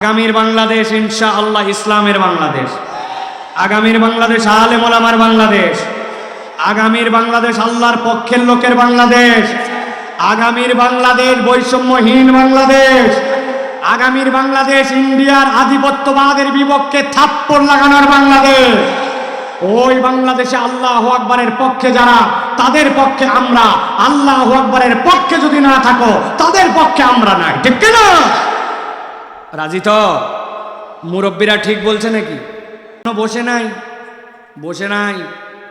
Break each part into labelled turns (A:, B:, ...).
A: আগামীর বাংলাদেশ ইনশাআল্লাহ ইসলামের বাংলাদেশ, আগামীর বাংলাদেশ আলেম ওলামার বাংলাদেশ, আগামীর বাংলাদেশ আল্লাহর পক্ষের লোকের বাংলাদেশ, আগামীর বাংলাদেশ বৈষম্যহীন বাংলাদেশ, আগামীর বাংলাদেশ ইন্ডিয়ার আধিপত্যবাদের বিপক্ষে থাপ্পড় লাগানোর বাংলাদেশ। ওই বাংলাদেশে আল্লাহু আকবারের পক্ষে যারা, তাদের পক্ষে আমরা, আল্লাহু আকবারের পক্ষে যদি না থাকো তাদের পক্ষে আমরা নাই। ঠিক কিনা? রাজি তো? মুরব্বীরা ঠিক বলছে নাকি? বসে নাই, বসে নাই।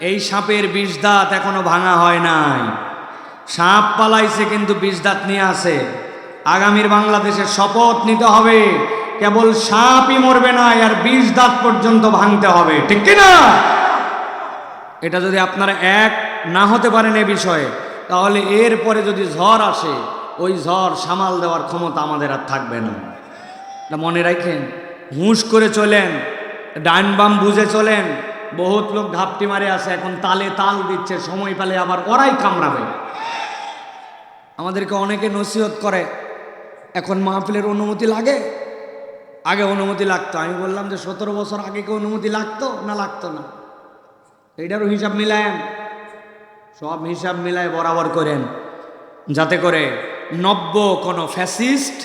A: এই সাপের বিষ দাঁত এখনো ভাঙা হয় নাই। সাপ পালাইছে কিন্তু বিষ দাঁত নিয়ে আসে। আগামীর বাংলাদেশের শপথ নিতে হবে, কেবল সাপই মরবে না, আর বিষ দাঁত পর্যন্ত ভাঙতে হবে। ঠিক কিনা? এটা যদি আপনারা এক না হতে পারেন এ বিষয়ে, তাহলে এরপরে যদি ঝড় আসে, ওই ঝড় সামাল দেওয়ার ক্ষমতা আমাদের আর থাকবে না। মনে রাখেন, হুঁশ করে চলেন, ডান বাম বুঝে চলেন। বহুত লোক ঘাপটি মারে আছে, এখন তালে তাল দিচ্ছে, সময় পেলে আবার ওরাই কামড়াবে। আমাদেরকে অনেকে নসিহত করে, এখন মাহফিলের অনুমতি লাগে, আগে অনুমতি লাগতো। আমি বললাম যে 17 বছর আগে কি অনুমতি লাগতো না লাগতো না? এইটারও হিসাব মিলায়েন, সব হিসাব মিলায় বরাবর করেন, যাতে করে নব্য কোনো ফ্যাসিস্ট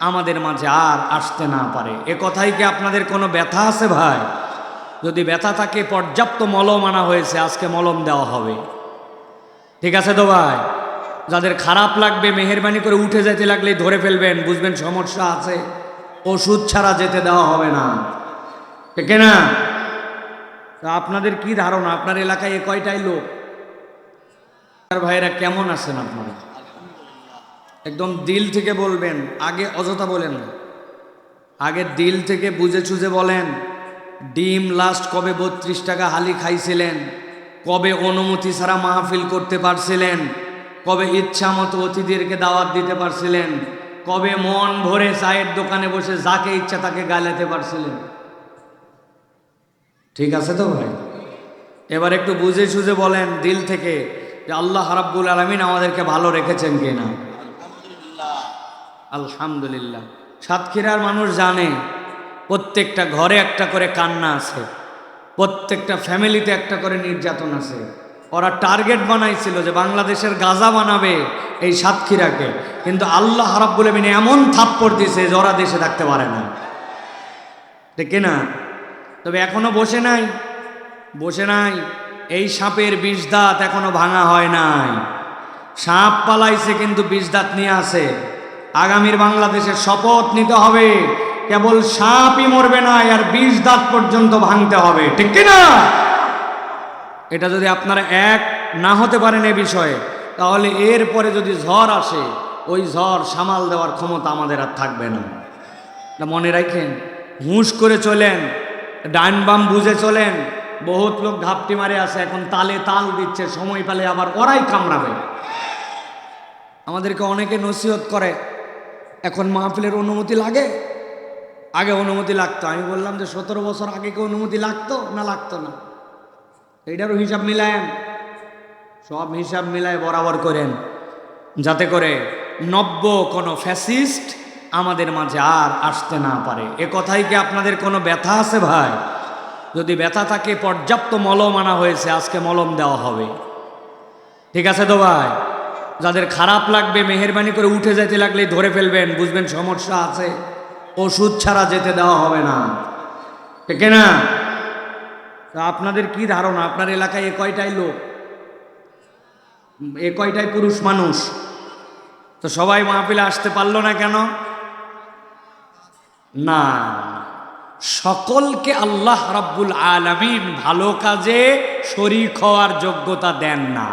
A: আমাদের মাঝে আর আসতে না পারে। এ কথাই কি আপনাদের কোনো ব্যথা আছে ভাই? যদি ব্যথা থাকে, পর্যাপ্ত মলম আনা হয়েছে, আজকে মলম দেওয়া হবে। ঠিক আছে তো ভাই? যাদের খারাপ লাগবে, মেহেরবানি করে উঠে যেতে লাগলেই ধরে ফেলবেন, বুঝবেন সমস্যা আছে, ওষুধ ছাড়া যেতে দেওয়া হবে না। ঠিক না? তা আপনাদের কি ধারণা, আপনার এলাকায় এ কয়টাই লোক? ভাইরা কেমন আছেন আপনারা? একদম দিল থেকে বলবেন, আগে অযথা বলেন না, আগে দিল থেকে বুঝে চুঝে বলেন। ডিম লাস্ট কবে 32 টাকা হালি খাইছিলেন? কবে অনুমতি ছাড়া মাহফিল করতে পারছিলেন? কবে ইচ্ছা মতো অতিথিদেরকে দাওয়াত দিতে পারছিলেন? কবে মন ভরে চায়ের দোকানে বসে যাকে ইচ্ছা তাকে গালাতে পারছিলেন? ঠিক আছে তো ভাই? এবার একটু বুঝে সুঝে বলেন দিল থেকে যে আল্লাহ রাব্বুল আলামিন আমাদেরকে ভালো রেখেছেন কিনা। আলহামদুলিল্লাহ। সাতক্ষীরার মানুষ জানে প্রত্যেকটা ঘরে একটা করে কান্না আছে, প্রত্যেকটা ফ্যামিলিতে একটা করে নির্যাতন আছে। ওরা টার্গেট বানাইছিল যে বাংলাদেশের গাজা বানাবে এই সাতক্ষীরাকে, কিন্তু আল্লাহ রাব্বুল আলামিন এমন থাপ্পড় দিয়েছে যে ওরা দেশে থাকতে পারে না। ঠিক না? তবে এখনো বসে নাই, বসে নাই। এই সাপের বিষ দাঁত এখনো ভাঙা হয় নাই। সাপ পালাইছে কিন্তু বিষ দাঁত নিয়ে আসে। আগামীর বাংলাদেশের শপথ নিতে হবে, কেবল সাপই মরবে না, আর বিষ দাঁত পর্যন্ত ভাঙতে হবে। ঠিক কিনা? এটা যদি আপনারা এক না হতে পারেন এ বিষয়ে, তাহলে এরপরে যদি ঝড় আসে, ওই ঝড় সামাল দেওয়ার ক্ষমতা আমাদের আর থাকবে না। মনে রাখেন, হুঁশ করে চলেন, ডান বাম বুঝে চলেন। বহুত লোক ঘাপটি মারে আছে, এখন তালে তাল দিচ্ছে, সময় পেলে আবার ওরাই কামড়াবে। আমাদেরকে অনেকে নসিহত করে, এখন মাহফিলের অনুমতি লাগে, আগে অনুমতি লাগতো। আমি বললাম যে 17 বছর আগে কি অনুমতি লাগতো না লাগতো না? এইটারও হিসাব মিলায়েন, সব হিসাব মিলায় বরাবর করেন, যাতে করে নব্য কোনো ফ্যাসিস্ট আমাদের মাঝে আর আসতে না পারে। এ কথাই কি আপনাদের কোনো ব্যথা আছে ভাই? যদি ব্যথা থাকে, পর্যাপ্ত মলম আনা হয়েছে, আজকে মলম দেওয়া হবে। ঠিক আছে তো ভাই? যাদের খারাপ লাগবে, মেহেরবানি করে উঠে যেতে লাগলেই ধরে ফেলবেন, বুঝবেন সমস্যা আছে, ওষুধ ছাড়া যেতে দেওয়া হবে না। ঠিক না? তা আপনাদের কি ধারণা, আপনার এলাকায় এ কয়টাই লোক, এ কয়টাই পুরুষ মানুষ? তো সবাই মাহফিলে আসতে পারলো না কেন? না, সকলকে আল্লাহ রাব্বুল আলামিন ভালো কাজে শরীক হওয়ার যোগ্যতা দেন না।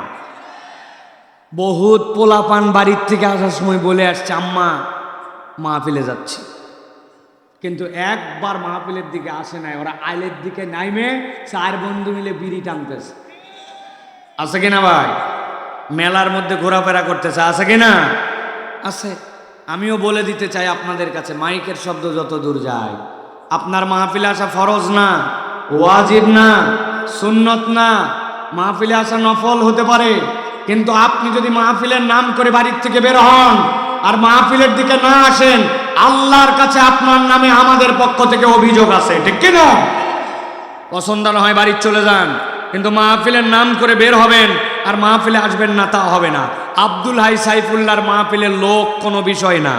A: বহুত পোলাপান বাড়ির থেকে আসার সময় বলে আসছে, আম্মা মাহফিলে যাচ্ছি, কিন্তু একবার মাহফিলের দিকে আসে নাই। ওরা আইলের দিকে নাইমে 4 বন্ধু মিলে বিড়ি টানতেছে। আছে কিনা ভাই? মেলার মধ্যে ঘোরাফেরা করতেছে, আছে কিনা? আছে। আমিও বলে দিতে চাই আপনাদের কাছে, মাইকের শব্দ যত দূর যায়, আপনার মাহফিলে আসা ফরজ না, ওয়াজিব না, সুন্নত না। মাহফিলে আসা নফল হতে পারে, কিন্তু আপনি যদি মাহফিলের নাম করে বাড়ির থেকে বের হন আর মাহফিলের দিকে না আসেন, আল্লাহর কাছে আপনার নামে আমাদের পক্ষ থেকে অভিযোগ আছে, ঠিক কিনা? পছন্দ না হয় বাড়ি চলে যান, কিন্তু মাহফিলের নাম করে বের হবেন আর মাহফিলে আসবেন না, তা হবে না। আব্দুল হাই সাইফুল্লাহর মাহফিলের লোক কোনো বিষয় না।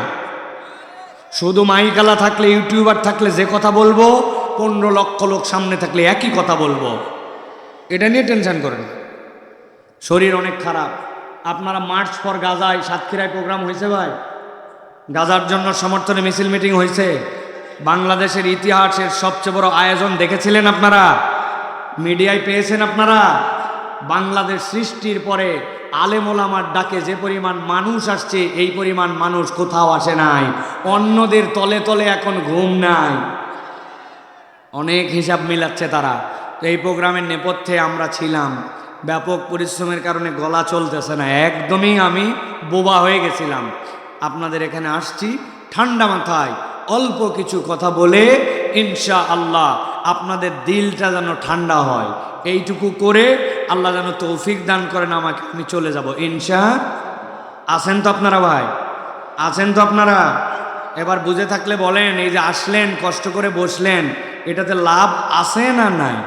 A: শুধু মাইকালা থাকলে, ইউটিউবার থাকলে যে কথা বলবো, 15 লক্ষ লোক সামনে থাকলে একই কথা বলবো। এটা নিয়ে টেনশন করেন। শরীর অনেক খারাপ। আপনারা মার্চ ফর গাজায় সাতক্ষীরায় প্রোগ্রাম হয়েছে ভাই, গাজার জন্য সমর্থনে মিছিল মিটিং হয়েছে। বাংলাদেশের ইতিহাসের সবচেয়ে বড় আয়োজন দেখেছিলেন আপনারা, মিডিয়ায় পেয়েছেন আপনারা। বাংলাদেশ সৃষ্টির পরে আলেম ওলামার ডাকে যে পরিমাণ মানুষ আসছে, এই পরিমাণ মানুষ কোথাও আসে নাই। অন্যদের তলে তলে এখন ঘুম নাই, অনেক হিসাব মিলাচ্ছে তারা। এই প্রোগ্রামের নেপথ্যে আমরা ছিলাম, ব্যাপক পরিশ্রমের কারণে গলা চলতেছে না, একদমই আমি বোবা হয়ে গেছিলাম। আপনাদের এখানে আসছি ঠান্ডা মাথায়, অল্প কিছু কথা বলে ইনশাআল্লাহ আপনাদের দিলটা যেন ঠান্ডা হয়, এইটুকু করে আল্লাহ যেন তৌফিক দান করেন আমাকে, আমি চলে যাব ইনশা। আছেন তো আপনারা ভাই? আছেন তো আপনারা? এবার বুঝে থাকলে বলেন, এই যে আসলেন কষ্ট করে বসলেন, এটাতে লাভ আছে না নাই?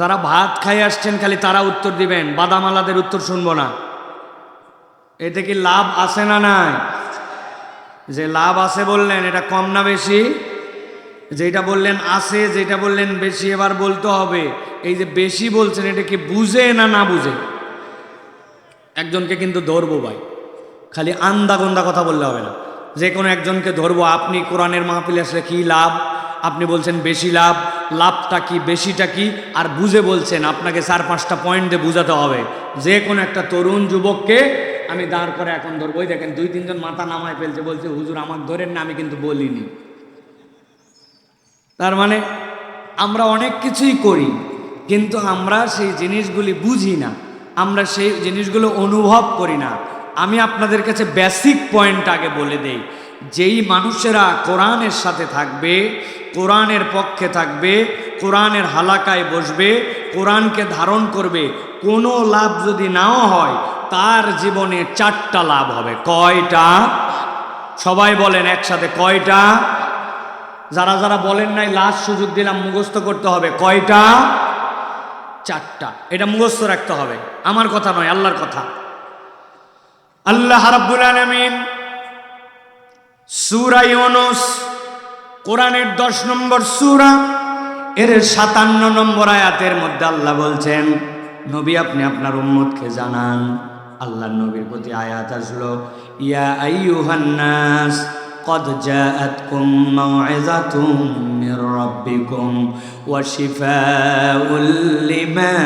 A: যারা ভাত খাই আসছেন খালি তারা উত্তর দিবেন, বাদামালাদের উত্তর শুনবো না। এতে কি লাভ আছে না নাই? যে লাভ আছে বললেন, এটা কম না বেশি? যেটা বললেন আছে, যেটা বললেন বেশি, এবার বলতে হবে এই যে বেশি বলছেন এটা কি বুঝে না না বুঝে? একজনকে কিন্তু ধরবো ভাই, খালি আন্দা গন্দা কথা বললে হবে না। যে কোনো একজনকে ধরবো, আপনি কোরআনের মাহফিলে আসলে কি লাভ? আপনি বলছেন বেশি লাভ, লাভটা কি বেশিটা কি, আর বুঝে বলছেন। আপনাকে 4-5টা পয়েন্ট দিয়ে বুঝাতে হবে। যে কোনো একটা তরুণ যুবককে আমি দাঁড় করে এখন ধরবো, ওই দেখেন 2-3 জন মাথা নামায় ফেলছে, বলছে হুজুর আমাকে ধরেন না, আমি কিন্তু বলিনি। তার মানে আমরা অনেক কিছুই করি, কিন্তু আমরা সেই জিনিসগুলি বুঝি না, আমরা সেই জিনিসগুলো অনুভব করি না। আমি আপনাদের কাছে বেসিক পয়েন্ট আগে বলে দেই। যেই মানুষেরা কোরআনের সাথে থাকবে, কোরআনের পক্ষে থাকবে, কোরআনের হালাকায় বসবে, কোরআনকে ধারণ করবে, কোনো লাভ যদি নাও হয় তার জীবনে 4টা লাভ হবে। কয়টা? সবাই বলেন একসাথে, কয়টা? যারা যারা বলেন নাই লাস্ট সুযোগ দিলাম, মুখস্থ করতে হবে। কয়টা? 4টা। এটা মুখস্থ রাখতে হবে, আমার কথা নয়, আল্লাহর কথা। আল্লাহ রাব্বুল আলামিন সূরা ইউনূস, কোরআনের 10 নম্বর সূরা, এর 57 নম্বর আয়াতের মধ্যে আল্লাহ বলছেন, নবী আপনি আপনার উম্মতকে জানান। আল্লাহর নবীর প্রতি আয়াত আসলো, ইয়া আইয়ুহান নাস قد جاءتكم موعظة من ربكم وشفاء لما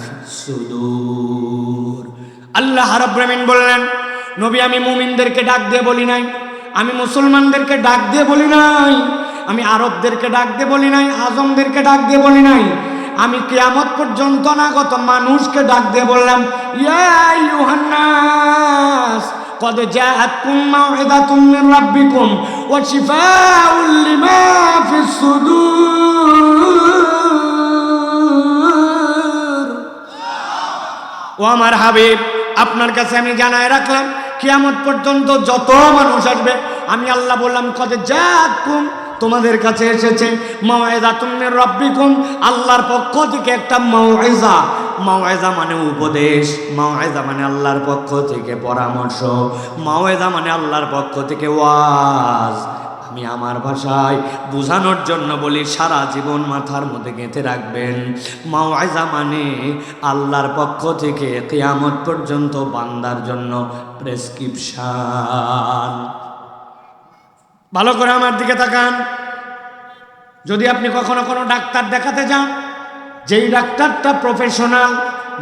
A: في الصدور। আল্লাহ রাব্বুল আলামিন বললেন, নবী আমি মুমিনদেরকে ডাক দিয়ে বলি নাই, আমি মুসলমানদেরকে ডাক দিয়ে বলি নাই, আমি আরবদেরকে ডাক দিয়ে বলি নাই, আজমদেরকে ডাক দিয়ে বলি নাই, আমি কিয়ামত পর্যন্ত অনাগত মানুষকে ডাক দিয়ে বললাম, ইয়া আইয়ুহান নাস قد جاءتكم موعظة من ربكم وشفاء لما في الصدور। ও আমার হাবিব, আপনার কাছে আমি জানায় রাখলাম, কিয়ামত পর্যন্ত যত মানুষ আসবে, আমি আল্লাহ বললাম কদ জাআতকুম, তোমাদের কাছে এসেছে মাউইযাতুম মির রাব্বিকুম, আল্লাহর পক্ষ থেকে একটা মাউইযা। মাউইযা মানে উপদেশ, মাউইযা মানে আল্লাহর পক্ষ থেকে পরামর্শ, মাউইযা মানে আল্লাহর পক্ষ থেকে ওয়াজ। আমি আমার ভাষায় বোঝানোর জন্য বলি, সারা জীবন মাথার মধ্যে গেঁথে রাখবেন। মাউইযা মানে আল্লাহর পক্ষ থেকে কিয়ামত পর্যন্ত বান্দার জন্য প্রেসক্রিপশন। ভালো করে আমার দিকে তাকান। যদি আপনি কখনো কোনো ডাক্তার দেখাতে যান, যেই ডাক্তারটা প্রফেশনাল,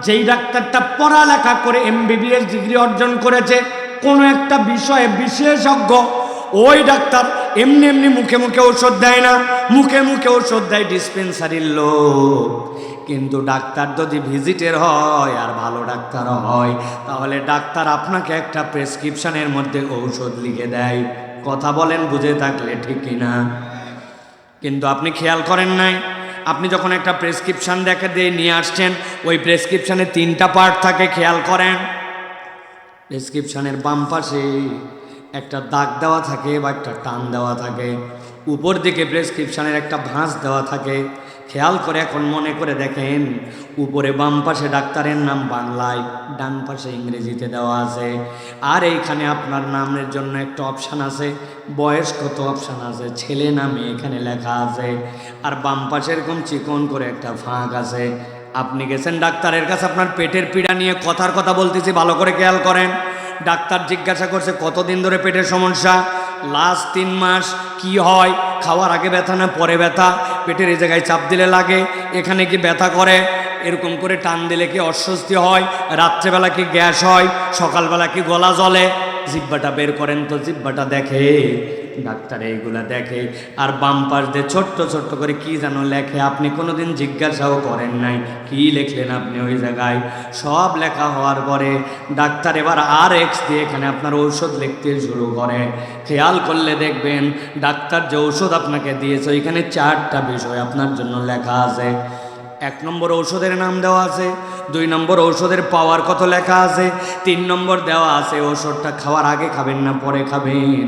A: যেই ডাক্তারটা পড়ালেখা করে MBBS ডিগ্রি অর্জন করেছে, কোনো একটা বিষয়ে বিশেষজ্ঞ, ওই ডাক্তার এমনি এমনি মুখে মুখে ঔষধ দেয় না, মুখে মুখে ঔষধ দেয় ডিসপেন্সারির লোক। কিন্তু ডাক্তার যদি ভিজিটের হয় আর ভালো ডাক্তার হয়, তাহলে ডাক্তার আপনাকে একটা প্রেসক্রিপশনের মধ্যে ঔষধ লিখে দেয়। কথা বলেন বুঝে থাকলে, ঠিক কিনা? কিন্তু আপনি খেয়াল করেন নাই, আপনি যখন একটা প্রেসক্রিপশন দেখে দিয়ে নিয়ে আসছেন, ওই প্রেসক্রিপশনে 3টা পার্ট থাকে, খেয়াল করেন। প্রেসক্রিপশনের বাম পাশে একটা দাগ দেওয়া থাকে বা একটা টান দেওয়া থাকে, উপর দিকে প্রেসক্রিপশনের একটা ভাঁজ দেওয়া থাকে। খেয়াল করে এখন মনে করে দেখেন, উপরে বাম পাশে ডাক্তারের নাম বাংলায়, ডান পাশে ইংরেজিতে দেওয়া আছে। আর এইখানে আপনার নামের জন্য একটা অপশান আছে, বয়স কত অপশান আছে, ছেলে না মেয়ে এখানে লেখা আছে। আর বাম পাশে এরকম চিকন করে একটা ফাঁক আছে। আপনি গেছেন ডাক্তারের কাছে, আপনার পেটের পীড়া নিয়ে কথার কথা বলতেছি, ভালো করে খেয়াল করেন। ডাক্তার জিজ্ঞাসা করছে কতদিন ধরে পেটের সমস্যা, লাস্ট 3 মাস। কি হয়, খাওয়ার আগে ব্যথা না পরে ব্যথা, পেটের এই জায়গায় চাপ দিলে লাগে, এখানে কি ব্যথা করে, এরকম করে টান দিলে কি অস্বস্তি হয়, রাত্রেবেলা কি গ্যাস হয়, সকালবেলা কি গলা জ্বলে, জিহ্বাটা বের করেন তো। জিহ্বাটা দেখে ডাক্তার, এইগুলা দেখে। আর বাম পাশ দিয়ে ছোট্ট ছোট্ট করে কি যেন লেখে, আপনি কোনোদিন জিজ্ঞাসাও করেন নাই কি লিখলেন আপনি ওই জায়গায়। সব লেখা হওয়ার পরে ডাক্তার এবার RX দিয়ে এখানে আপনার ঔষধ লিখতে শুরু করে। খেয়াল করলে দেখবেন ডাক্তার যে ঔষধ আপনাকে দিয়েছে ওইখানে 4টা বিষয় আপনার জন্য লেখা আছে। 1 নম্বর ঔষধের নাম দেওয়া আছে, 2 নম্বর ঔষধের পাওয়ার কত লেখা আছে, 3 নম্বর দেওয়া আছে ওষুধটা খাওয়ার আগে খাবেন না পরে খাবেন,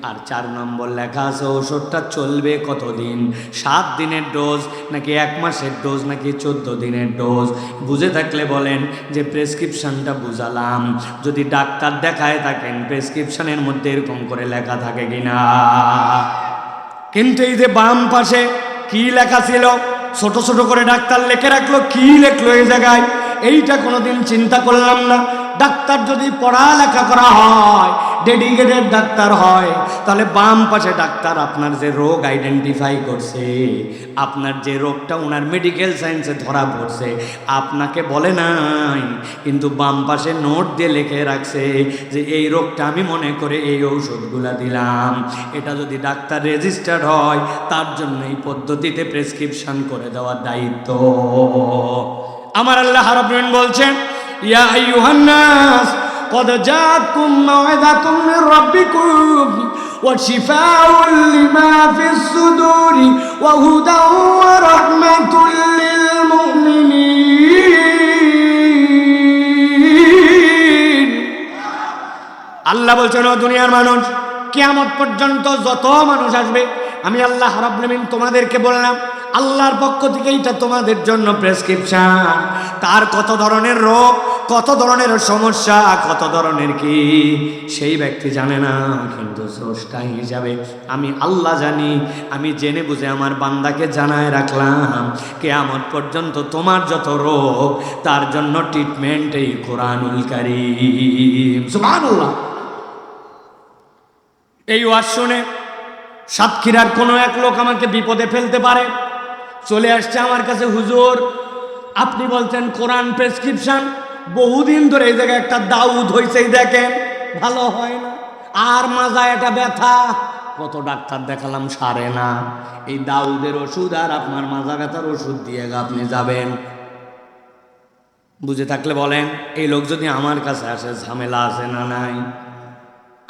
A: আর 4 নম্বর লেখা আছে ওষুধটা চলবে কতদিন, 7 দিনের ডোজ নাকি 1 মাসের ডোজ নাকি 14 দিনের ডোজ। বুঝে থাকলে বলেন যে প্রেসক্রিপশনটা বুঝালাম। যদি ডাক্তার দেখায় থাকেন প্রেসক্রিপশনের মধ্যে এরকম করে লেখা থাকে কিনা। কিন্তু এই যে বাম পাশে কি লেখা ছিল, ছোট ছোট করে ডাক্তার লিখে রাখলো, কি লিখলো এই জায়গায়, এইটা কোনোদিন চিন্তা করলাম না। ডাক্তার যদি পড়ালেখা করা হয়, ডেডিকেটেড ডাক্তার হয়, তাহলে বাম পাশে ডাক্তার আপনার যে রোগ আইডেন্টিফাই করছে, আপনার যে রোগটা ওনার মেডিকেল সায়েন্সে ধরা পড়ছে, আপনাকে বলে নাই, কিন্তু বাম পাশে নোট দিয়ে লিখে রাখছে যে এই রোগটা আমি মনে করে এই ঔষধগুলা দিলাম। এটা যদি ডাক্তার রেজিস্টার্ড হয়, তার জন্য এই পদ্ধতিতে প্রেসক্রিপশন করে দেওয়ার দায়িত্ব আমার। আল্লাহ রাব্বুল আলামিন বলছেন, ইয়া আইয়ুহান নাস قد جاءتكم موعظة من ربكم وشفاء لما في الصدور وهدى ورحمة للمؤمنين। আল্লাহ বলছেন, ও দুনিয়ার মানুষ, কিয়ামত পর্যন্ত যত মানুষ আসবে আমি আল্লাহ রাব্বুল আলামিন তোমাদেরকে বললাম আল্লাহর পক্ষ থেকে এটা তোমাদের জন্য প্রেসক্রিপশন। তার কত ধরনের রোগ, কত ধরনের সমস্যা, কত ধরনের কি, সেই ব্যক্তি জানে না, কিন্তু স্রষ্টা হিসাবে আমি আল্লাহ জানি। আমি জেনে বুঝে আমার বান্দাকে জানায় রাখলাম কিয়ামত পর্যন্ত তোমার যত রোগ তার জন্য ট্রিটমেন্ট এই কোরআনুল কারীম। সুবহানাল্লাহ। এই ওয়াজ শুনে সাতক্ষীরার কোনো এক লোক আমাকে বিপদে ফেলতে পারে, চলে আসছে আমার কাছে, হুজুর আপনি বলছেন কোরআন প্রেসক্রিপশন, বহুদিন ধরে এই জায়গায় একটা দাউদ হয়েছে দেখেন, ভালো হয় না, আর মাজায় এটা ব্যথা, কত ডাক্তার দেখালাম সারে না, এই দাউদের ওষুধ আর আপনার মাজা ব্যথার ওষুধ দিয়ে আপনি যাবেন। বুঝে থাকলে বলেন, এই লোক যদি আমার কাছে আসে ঝামেলা আছে না নাই?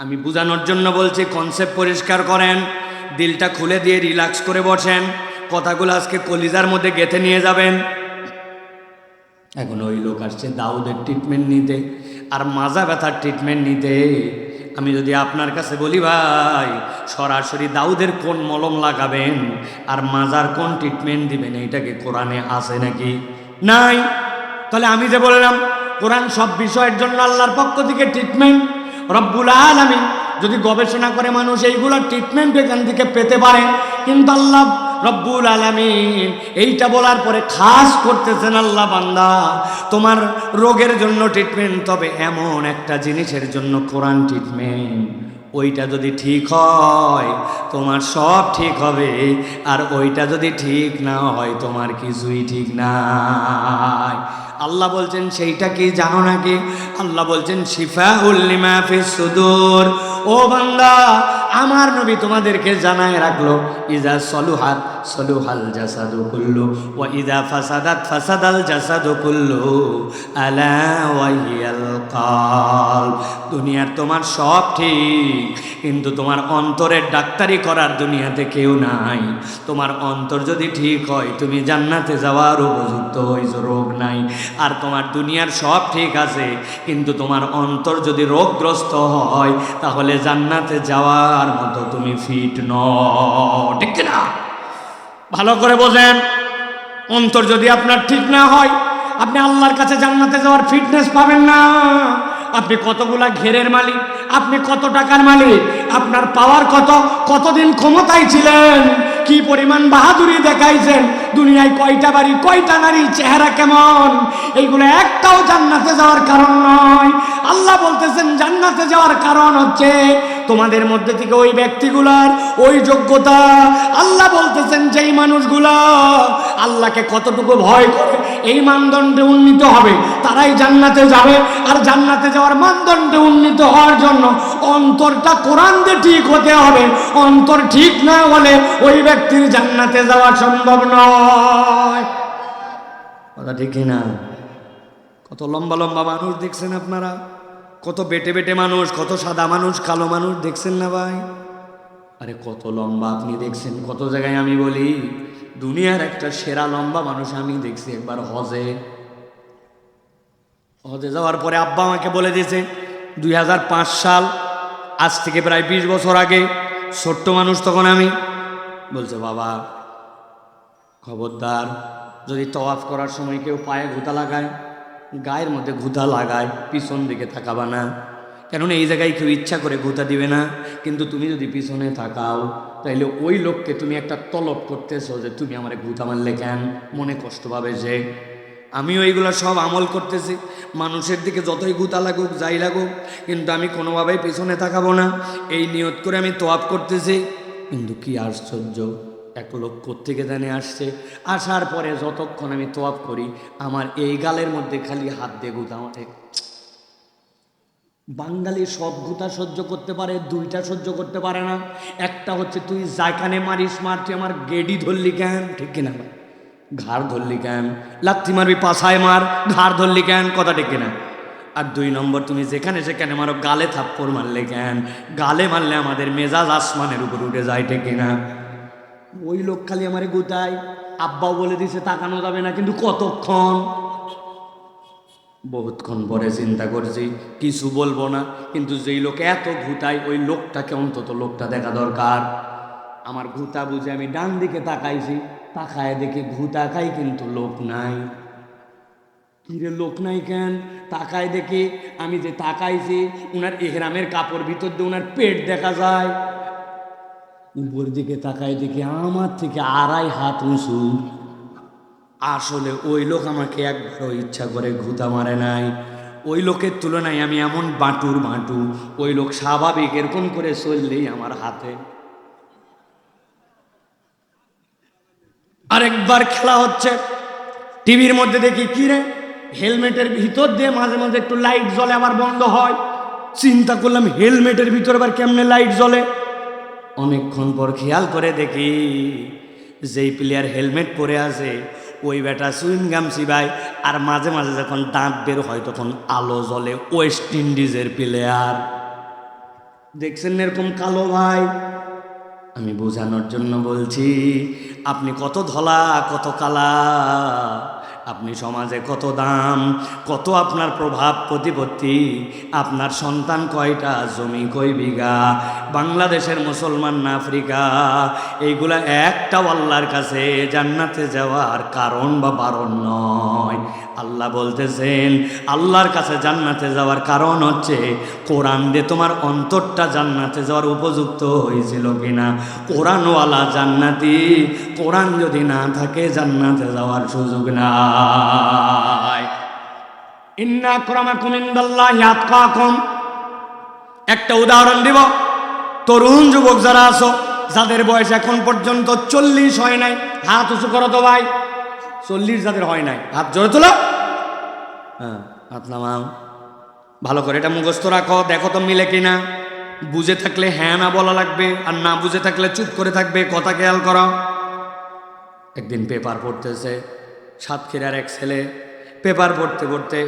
A: আমি বুঝানোর জন্য বলছি, কনসেপ্ট পরিষ্কার করেন, দিলটা খুলে দিয়ে রিল্যাক্স করে বসেন, কথাগুলো আজকে কলিজার মধ্যে গেঁথে নিয়ে যাবেন। এখন ওই লোক আসছে দাউদের ট্রিটমেন্ট নিতে আর মাজা ব্যথার ট্রিটমেন্ট নিতে। আমি যদি আপনার কাছে বলি, ভাই সরাসরি দাউদের কোন মলম লাগাবেন আর মাজার কোন ট্রিটমেন্ট দিবেন, এইটাকে কোরআনে আছে নাকি? নাই। তাহলে আমি যে বললাম কোরআন সব বিষয়ের জন্য আল্লাহর পক্ষ থেকে ট্রিটমেন্ট, রব্বুল আলামিন যদি গবেষণা করে মানুষ এইগুলোর ট্রিটমেন্ট এখান থেকে পেতে পারে, কিন্তু আল্লাহ রব্বুল আলামিন এইটা বলার পরে খাস করতেছেন, আল্লাহ বান্দা তোমার রোগের জন্য ট্রিটমেন্ট, তবে এমন একটা জিনিসের জন্য কোরআন ট্রিটমেন্ট, ওইটা যদি ঠিক হয় তোমার সব ঠিক হবে, আর ওইটা যদি ঠিক না হয় তোমার কিছুই ঠিক নাই। আল্লাহ বলছেন সেইটা কি জানো নাকি? আল্লাহ বলছেন শিফাউল লিমা ফিস সুদূর। ও বান্দা, আমার নবী তোমাদেরকে জানায় রাখলো, ইজা সলুহাত সলুহাল জাসাদু কুল্লু ওয়া ইযা ফাসাদাত ফাসাদাল জাসাদু কুল্লু আলা ওয়া হিয়াল কলব। দুনিয়ার তোমার সব ঠিক, কিন্তু তোমার অন্তরের ডাক্তারি করার দুনিয়াতে কেউ নাই। তোমার অন্তর যদি ঠিক হয় তুমি জান্নাতে যাওয়ার উপযুক্ত, ওই রোগ নাই। আর তোমার দুনিয়ার সব ঠিক আছে, কিন্তু তোমার অন্তর যদি রোগগ্রস্ত হয় তাহলে জান্নাতে যাওয়ার মতো তুমি ফিট নও, ঠিক না? ভালো করে বোঝেন, অন্তর যদি আপনার ঠিক না হয় আপনি আল্লাহর কাছে জান্নাতে যাওয়ার ফিটনেস পাবেন না। আপনি কতগুলা ঘেরের মালিক, আপনি কত টাকার মালিক, আপনার পাওয়ার কত, কতদিন ক্ষমতায় ছিলেন, কি পরিমাণ বাহাদুরি দেখাইছেন, দুনিয়ায় কয়টা বাড়ি, কয়টা নারী, চেহারা কেমন, এইগুলো একটাও জান্নাতে যাওয়ার কারণ নয়। আল্লাহ বলতেছেন জান্নাতে যাওয়ার কারণ হচ্ছে তোমাদের মধ্যে থেকে ওই ব্যক্তিগুলার ওই যোগ্যতা। আল্লাহ বলতেছেন যেই মানুষগুলা আল্লাহকে কতটুকু ভয় করে এই মানদণ্ডে উন্নীত হবে তারাই জান্নাতে যাবে। আর জান্নাতে যাওয়ার মানদণ্ডে উন্নীত হওয়ার জন্য অন্তরটা কোরআন দিয়ে ঠিক হতে হবে। অন্তর ঠিক না হলে ওই ব্যক্তির জান্নাতে যাওয়া সম্ভব নয়। কথা ঠিক না? কত লম্বা লম্বা মানুষ দেখছেন আপনারা, কত বেটে বেটে মানুষ, কত সাদা মানুষ, কালো মানুষ দেখছেন না ভাই? আরে কত লম্বা আপনি দেখছেন কত জায়গায়। আমি বলি দুনিয়ার একটা সেরা লম্বা মানুষ আমি দেখছি একবার হজে যাওয়ার পরে আব্বা আমাকে বলে দিয়েছে 2005 সাল, আজ থেকে প্রায় 20 বছর আগে, ছোট্ট মানুষ তখন আমি, বলছে বাবা খবরদার যদি তওয়াফ করার সময় কেউ পায়ে ঘুতা লাগায়, গায়ের মধ্যে ঘুতা লাগায়, পিছন দিকে তাকাবা না, কেননা এই জায়গায় কেউ ইচ্ছা করে ঘুতা দিবে না। কিন্তু তুমি যদি পিছনে তাকাও তাইলে ওই লোককে তুমি একটা তলব করতেছো যে তুমি আমারে ঘুতা মারলে কেন, মনে কষ্ট পাবে যে। আমিও এইগুলো সব আমল করতেছি, মানুষের দিকে যতই গুতা লাগুক যাই লাগুক, কিন্তু আমি কোনোভাবেই পিছনে তাকাবো না, এই নিয়ত করে আমি তওয়াফ করতেছি। কিন্তু কি আশ্চর্য, এক লোক কোত্থেকে জানে আসছে, আসার পরে যতক্ষণ আমি তওয়াফ করি আমার এই গালের মধ্যে খালি হাত দিয়ে গুতা মারে। বাঙালি সব গুতা সহ্য করতে পারে, দুইটা সহ্য করতে পারে না। একটা হচ্ছে তুই যাইখানে মারিস মার, তুই আমার গেডি ধরলি কেন, ঠিক কিনা? ঘাড় ধরলি কেন, লাথি মারবি পাছায় মার, ঘাড় ধরলি কেন, কথা ঠিক কিনা? আর 2 নম্বর তুমি যেখানে সেখানে মারো, গালে থাপ্পড় মারলে কেন, গালে মারলে আমাদের মেজাজ আসমানের উপর উঠে যায়, ঠিক কিনা? ওই লোক খালি আমারে গুতায়, আব্বাও বলে দিছে তাকানো যাবে না, কিন্তু কতক্ষণ? বহুতক্ষণ পরে চিন্তা করছি কিছু বলবো না, কিন্তু যেই লোক এত ঘুতায় ওই লোকটাকে অন্তত লোকটা দেখা দরকার। আমার ঘুতা বুঝে আমি ডান দিকে তাকাইছি, তাকায় দেখি ঘুতা খাই কিন্তু লোক নাই। কিরে লোক নাই কেন? তাকায় দেখি আমি যে তাকাইছি উনার ইহরামের কাপড় ভিতর দিয়ে উনার পেট দেখা যায়। উপর দিকে তাকায় দেখি আমার থেকে 2.5 হাত উঁচু। আসলে ওই লোক আমাকে একবারও ইচ্ছা করে ঘুতা মারে নাই। ওই লোকের তুলনায় আমি এমন বাঁটুর বাঁটু, ওই লোক স্বাভাবিক এরকম করে চললেই আমার হাতে। আরেকবার খেলা হচ্ছে, টিভির মধ্যে দেখি কি রে, হেলমেটের ভিতর দিয়ে মাঝে মাঝে একটু লাইট জ্বলে আবার বন্ধ হয়। চিন্তা করলাম হেলমেটের ভিতর আবার কেমনে লাইট জ্বলে। অনেকক্ষণ পর খেয়াল করে দেখি যেই প্লেয়ার হেলমেট পরে আছে ওই বেটা সুইংগাম চিবায়, আর মাঝে মাঝে যখন দাঁত বের হয় তখন আলো জ্বলে। ওয়েস্ট ইন্ডিজের প্লেয়ার দেখছেন এরকম কালো ভাই। আমি বোঝানোর জন্য বলছি, আপনি কত ধলা কত কালা, আপনি সমাজে কত দাম, কত আপনার প্রভাব প্রতিপত্তি, আপনার সন্তান কয়টা, জমি কয় বিঘা, বাংলাদেশের মুসলমান না আফ্রিকা, এইগুলা একটাও আল্লাহর কাছে জান্নাতে যাওয়ার কারণ বা বারণ নয়। আল্লাহ বলতেছেন আল্লাহর কাছে জান্নাতে যাওয়ার কারণ হচ্ছে কোরআন দিয়ে তোমার অন্তরটা জান্নাতে যাওয়ার উপযুক্ত হয়েছিল কিনা। কোরআনওয়ালা জান্নাতি, কোরআন যদি না থাকে জান্নাতে যাওয়ার সুযোগ নাই। ইন্না আক্রামাকুম ইনদাল্লাহি আতকাকুম। একটা উদাহরণ দিব, তরুণ যুবক যারা আছো যাদের বয়স এখন পর্যন্ত 40 হয় নাই, হাত উঁচু করো তো ভাই। 40 যাদের হয় নাই হাত জোরে তোলো। হ্যাঁ, হাত নামাও। ভালো করে এটা মুখস্থ রাখো, দেখো তো মিলে কিনা। বুঝে থাকলে হ্যাঁ না বলা লাগবে, আর না বুঝে থাকলে চুপ করে থাকবে। কথা খেয়াল করো। একদিন পেপার পড়তেছে, সাতক্ষীরার এক ছেলে পেপার পড়তে পড়তে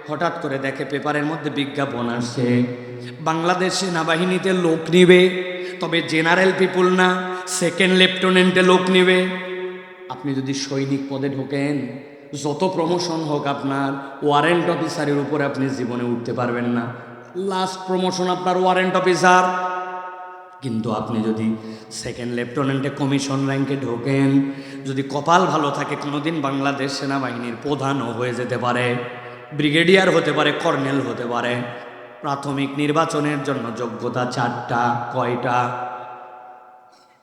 A: হঠাৎ করে দেখে পেপারের মধ্যে বিজ্ঞাপন আসছে, বাংলাদেশ সেনাবাহিনীতে লোক নিবে, তবে জেনারেল পিপুল না, সেকেন্ড লেফটেন্যান্টে লোক নিবে। আপনি যদি সৈনিক পদে ঢোকেন, যত প্রমোশন হোক আপনার ওয়ারেন্ট অফিসারের উপরে আপনি জীবনে উঠতে পারবেন না, লাস্ট প্রমোশন আপনার ওয়ারেন্ট অফিসার। কিন্তু আপনি যদি সেকেন্ড লেফটেন্যান্টে কমিশন র্যাঙ্কে ঢোকেন, যদি কপাল ভালো থাকে কোনোদিন বাংলাদেশ সেনাবাহিনীর প্রধানও হয়ে যেতে পারে, ব্রিগেডিয়ার হতে পারে, কর্নেল হতে পারে। প্রাথমিক নির্বাচনের জন্য যোগ্যতা 4টা। কয়টা?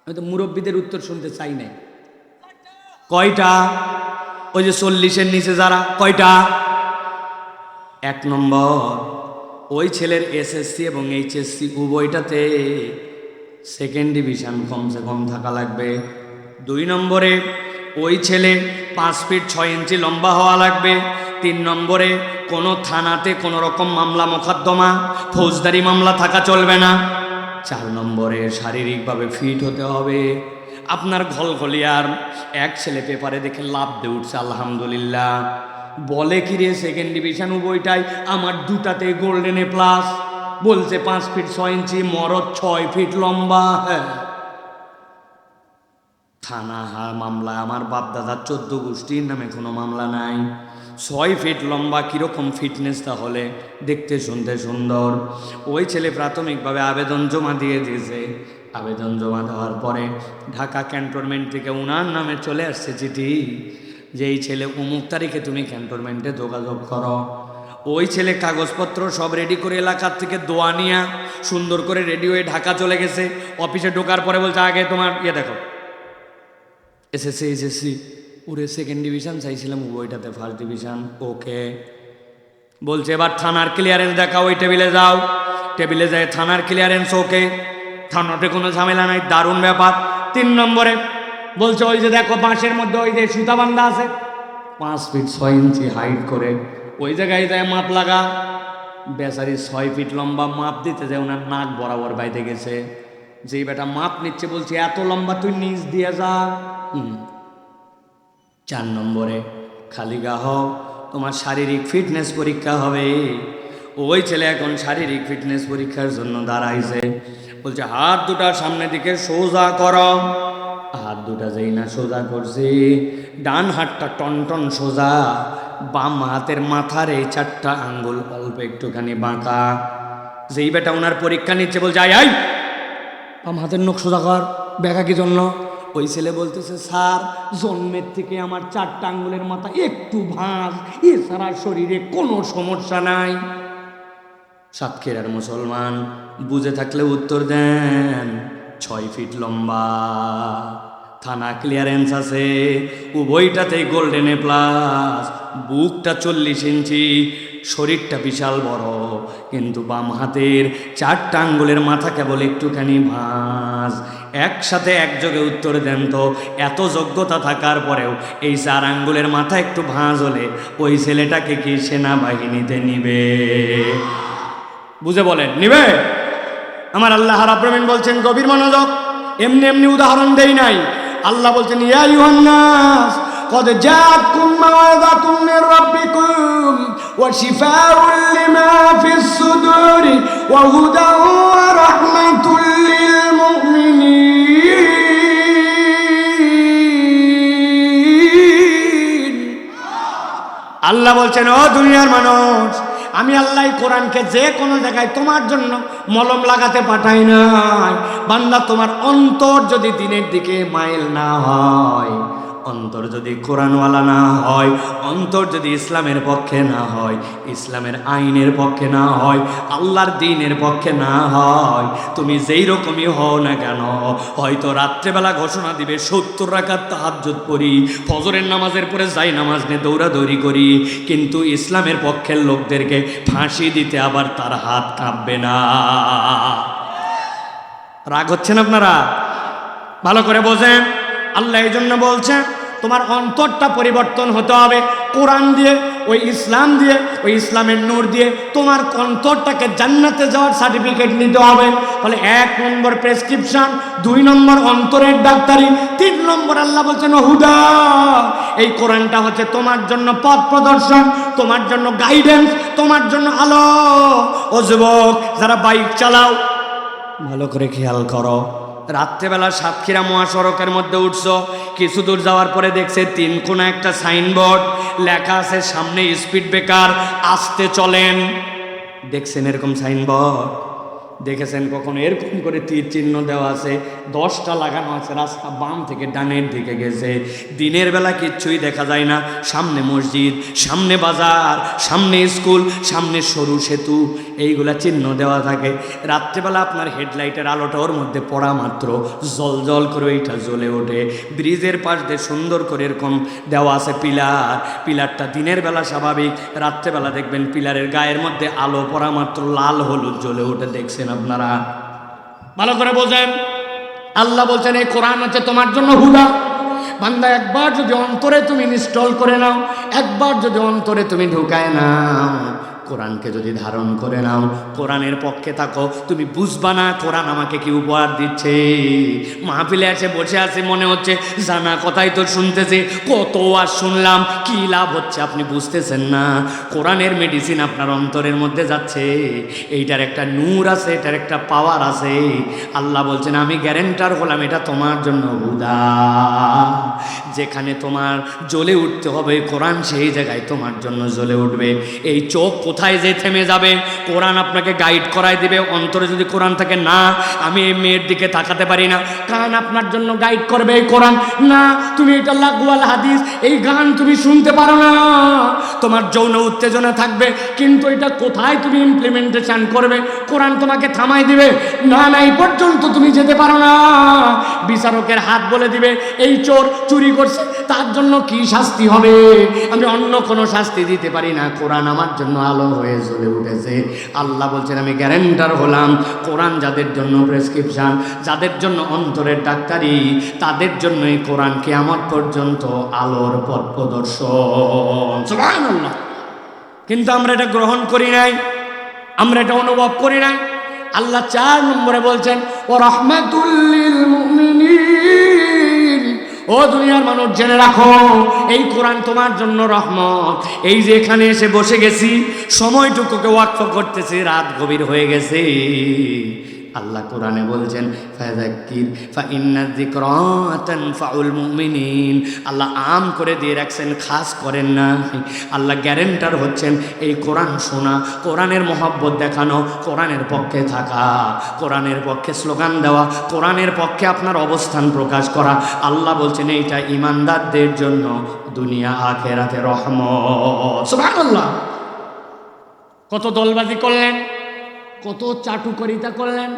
A: আমি তো মুরব্বীদের উত্তর শুনতে চাই নাই। কয়টা? ওই যে 40-এর নিচে যারা, কয়টা? 1 নম্বর, ওই ছেলের এসএসসি এবং এইচএসসি উভয়টাতে সেকেন্ড ডিভিশন কমসে কম থাকা লাগবে। 2 নম্বরে, ওই ছেলে 5 ফিট 6 ইঞ্চি লম্বা হওয়া লাগবে। 3 নম্বরে, কোনো থানাতে কোনো রকম মামলা মোকদ্দমা ফৌজদারি মামলা থাকা চলবে না। 4 নম্বরে, শারীরিকভাবে ফিট হতে হবে। আপনার ঘলঘলিয়ার এক ছেলে পেপারে দেখে লাভ দিয়ে উঠছে, আলহামদুলিল্লাহ, বলে কি রে সেকেন্ড ডিভিশন উভয়টাই, আমার 2টাতে গোল্ডেন এ প্লাস, বলছে 5 ফিট 6 ইঞ্চি, মরদ 6 ফিট লম্বা। হ্যাঁ, থানা মামলা আমার বাপ দাদার 14 গোষ্ঠীর নামে কোনো মামলা নাই। 6 ফিট লম্বা, কীরকম ফিটনেস তাহলে, দেখতে শুনতে সুন্দর। ওই ছেলে প্রাথমিকভাবে আবেদন জমা দিয়ে দিয়েছে। আবেদন জমা দেওয়ার পরে ঢাকা ক্যান্টনমেন্ট থেকে উনার নামে চলে আসছে চিঠি যে এই ছেলে অমুক তারিখে তুমি ক্যান্টনমেন্টে যোগাযোগ করো। ওই ছেলে কাগজপত্র সব রেডি করে এলাকার থেকে দোয়া নিয়ে সুন্দর করে রেডি হয়ে ঢাকা চলে গেছে। অফিসে ঢোকার পরে বলছে, আগে তোমার দেখো, এসএসসি ওরে সেকেন্ড ডিভিশন চাইছিলাম, ওইটাতে ফার্স্ট ডিভিশন। ওকে, বলছে এবার থানার ক্লিয়ারেন্স দেখা, ওই টেবিলে যাও। টেবিলে যায় থানার ক্লিয়ারেন্স, ওকে, থানাতে কোনো ঝামেলা নাই, দারুণ ব্যাপার। 3 নম্বরে বলছে ওই যে দেখো বাঁশের মধ্যে ওই যে সুতা বান্ধা আছে, 5 ফিট 6 ইঞ্চি হাইট করে, ওই জায়গায় যায় মাপ লাগা। বেচারি 6 ফিট লম্বা, মাপ দিতে যায় ওনার নাক বরাবর বাইতে গেছে। যেই বেটা মাপ নিচ্ছে বলছে এত লম্বা তুই নিচ দিয়ে যা। 4 নম্বরে, খালি গা হও, তোমার শারীরিক ফিটনেস পরীক্ষা হবে। ওই ছেলে এখন শারীরিক ফিটনেস পরীক্ষার জন্য দাঁড়াইছে। বলছে হাত দুটা সামনের দিকে সোজা করো। হাত দুটা যেই না সোজা করছি, ডান হাতটা টনটন সোজা, বাম হাতের মাথার এই 4টা আঙ্গুল অল্প একটুখানি বাঁকা। যেই বেটা ওনার পরীক্ষা নিচ্ছে বলছে আই আই বাম হাতের নখ সোজা কর, বেঁকা কি জন্য? ওই ছেলে বলতেছে স্যার, জন্মের থেকে আমার 4টা আঙ্গুলের মাথা একটু ভাঁজ, এছাড়া শরীরে কোনো সমস্যা নাই। সাতক্ষীরার মুসলমান বুঝে থাকলে উত্তর দেন। 6 ফিট লম্বা, থানা ক্লিয়ারেন্স আছে, উভয়টাতেই গোল্ডেন এ প্লাস, বুকটা 40 ইঞ্চি, শরীরটা বিশাল বড়, কিন্তু বাম হাতের 4টা আঙ্গুলের মাথা কেবল একটুখানি ভাঁজ। একসাথে একযোগে উত্তর দেন তো, এত যোগ্যতা থাকার পরেও এই 4 আঙ্গুলের মাথা একটু ভাঁজ হলে ওই ছেলেটাকে কি সেনাবাহিনীতে নিবে? বুঝে বলেন, নিবে? আমার আল্লাহ রাব্বুল আলামিন বলছেন, গভীর মনোযোগ, এমনি এমনি উদাহরণ দেই নাই। আল্লাহ বলছেন, ইয়া আইয়ুহান নাস قد جاءتكم موعظة من ربكم وشفاء لما في الصدور وهدى ورحمة للمؤمنين। আল্লাহ বলছেন, ও দুনিয়ার মানুষ, আমি আল্লাহ কোরআনকে যে কোনো জায়গায় তোমার জন্য মলম লাগাতে পাঠাই নাই। বান্দা, তোমার অন্তর যদি দিনের দিকে মাইল না হয়, অন্তর যদি কোরআনওয়ালা না হয়, অন্তর যদি ইসলামের পক্ষে না হয়, ইসলামের আইনের পক্ষে না হয়, আল্লাহর দ্বীনের পক্ষে না হয়, তুমি যেই রকমই হও না কেন, হয়তো রাত্রেবেলা ঘোষণা দিবে 70 রাকাত তাহাজ্জুদ পড়ি, ফজরের নামাজের পরে যাই নামাজ নিয়ে দৌড়াদৌড়ি করি, কিন্তু ইসলামের পক্ষের লোকদেরকে ফাঁসি দিতে আবার তার হাত কাঁপবে না। রাগ হচ্ছেন আপনারা? ভালো করে বোঝেন। আল্লাহ এই জন্য বলছেন তোমার অন্তরটা পরিবর্তন হতে হবে কোরআন দিয়ে। ওই ইসলাম দিয়ে, ওই ইসলামের নূর দিয়ে তোমার অন্তরটাকে জান্নাতে যাওয়ার সার্টিফিকেট নিতে হবে। ফলে 1 নম্বর প্রেসক্রিপশন, 2 নম্বর অন্তরের ডাক্তারি, 3 নম্বর আল্লাহ বলছেন হুদা। এই কোরআনটা হচ্ছে তোমার জন্য পথ প্রদর্শন, তোমার জন্য গাইডেন্স, তোমার জন্য আলো। ও যুবক যারা বাইক চালাও, ভালো করে খেয়াল করো, রাত্রেবেলা সাতক্ষীরা মহাসড়কের মধ্যে উঠছো, কিছু দূর যাওয়ার পরে দেখছে 3 কোণা একটা সাইনবোর্ড, লেখা আছে সামনে স্পিড ব্রেকার, আসতে চলেন। দেখছেন এরকম সাইনবোর্ড? দেখেছেন কখনো এরকম করে তীর চিহ্ন দেওয়া আছে, 10টা লাগানো আছে, রাস্তা বাম থেকে ডানের দিকে গেছে। দিনের বেলা কিচ্ছুই দেখা যায় না, সামনে মসজিদ, সামনে বাজার, সামনে স্কুল, সামনে সরু সেতু, এইগুলা চিহ্ন দেওয়া থাকে। রাত্রেবেলা আপনার হেডলাইটের আলোটা ওর মধ্যে পড়া মাত্র জল জল করে ওইটা জ্বলে ওঠে। ব্রিজের পাশ দিয়ে সুন্দর করে এরকম দেওয়া আছে পিলার, পিলারটা দিনের বেলা স্বাভাবিক, রাত্রেবেলা দেখবেন পিলারের গায়ের মধ্যে আলো পড়া মাত্র লাল হলুদ জ্বলে ওঠে। দেখছেন আপনারা? ভালো করে বোঝেন, আল্লাহ বলছেন এই কোরআন হচ্ছে তোমার জন্য হুদা। বান্দা একবার যদি অন্তরে তুমি ইনস্টল করে নাও, একবার যদি অন্তরে তুমি ঢুকায় নাও, কোরআনকে যদি ধারণ করে নাও, কোরআনের পক্ষে থাকো, তুমি বুঝবা না কোরআন আমাকে কি উপহার দিচ্ছে। মাহফিলে এসে বসে আছে, মনে হচ্ছে জানা কথাই তো শুনতেছে, কত আর শুনলাম, কি লাভ হচ্ছে আপনি বুঝতেছেন না। কোরআনের মেডিসিন আপনার অন্তরের মধ্যে যাচ্ছে, এইটার একটা নূর আছে, এটার একটা পাওয়ার আছে। আল্লাহ বলছেন আমি গ্যারেন্টার হলাম এটা তোমার জন্য হুদা। যেখানে তোমার জ্বলে উঠতে হবে কোরআন, সেই জায়গায় তোমার জন্য জ্বলে উঠবে। এই চোখ কোথায় যে থেমে যাবে, কোরআন আপনাকে গাইড করাই দিবে। অন্তরে যদি কোরআন থাকে, না আমি এই মেয়ের দিকে তাকাতে পারি না, কান আপনার জন্য গাইড করবে এই কোরআন। না তুমি এটা লাগওয়াল হাদিস, এই গান তুমি শুনতে পারো না, তোমার যৌন উত্তেজনা থাকবে, কিন্তু এটা কোথায় তুমি ইমপ্লিমেন্টেশন করবে, কোরআন তোমাকে থামাই দিবে। না না এই পর্যন্ত তুমি যেতে পারো না। বিচারকের হাত বলে দিবে এই চোর চুরি করছে, তার জন্য কি শাস্তি হবে, আমি অন্য কোনো শাস্তি দিতে পারি না, কোরআন আমার জন্য আলো হয়ে জ্বলে উঠেছে। আল্লাহ বলছেন আমি গ্যারেন্টার হলাম, কোরআন যাদের জন্য প্রেসক্রিপশন, যাদের জন্য অন্তরের ডাক্তারি, তাদের জন্যই কোরআন কিয়ামত পর্যন্ত আলোর পথ প্রদর্শন। সুবহানাল্লাহ। কিন্তু আমরা এটা গ্রহণ করি নাই, আমরা এটা অনুভব করি নাই। আল্লাহ 4 নম্বরে বলছেন ও রাহমাতুল লিল মুমিনিন। ও দুনিয়ার মানুষ জেনে রাখো, এই কোরআন তোমার জন্য রহমত। এই যে এখানে এসে বসে গেছি, সময়টুকুকে ওয়াকফ করতেছি, রাত গভীর হয়ে গেছে। আল্লাহ কোরআনে বলছেন ফাযাক্কির ফাইন্না যিকরা তানফাউল মুমিনিন। আল্লাহ আম করে দিয়ে রাখছেন, খাস করেন না। আল্লাহ গ্যারেন্টার হচ্ছেন এই কোরআন শোনা, কোরআনের মহব্বত দেখানো, কোরআনের পক্ষে থাকা, কোরআনের পক্ষে স্লোগান দেওয়া, কোরআনের পক্ষে আপনার অবস্থান প্রকাশ করা। আল্লাহ বলছেন এইটা ঈমানদারদের জন্য দুনিয়া আখিরাতে রহমত। সুবহানাল্লাহ। কত দলবাজি করলেন, কত চাটুকারিতা করলেন,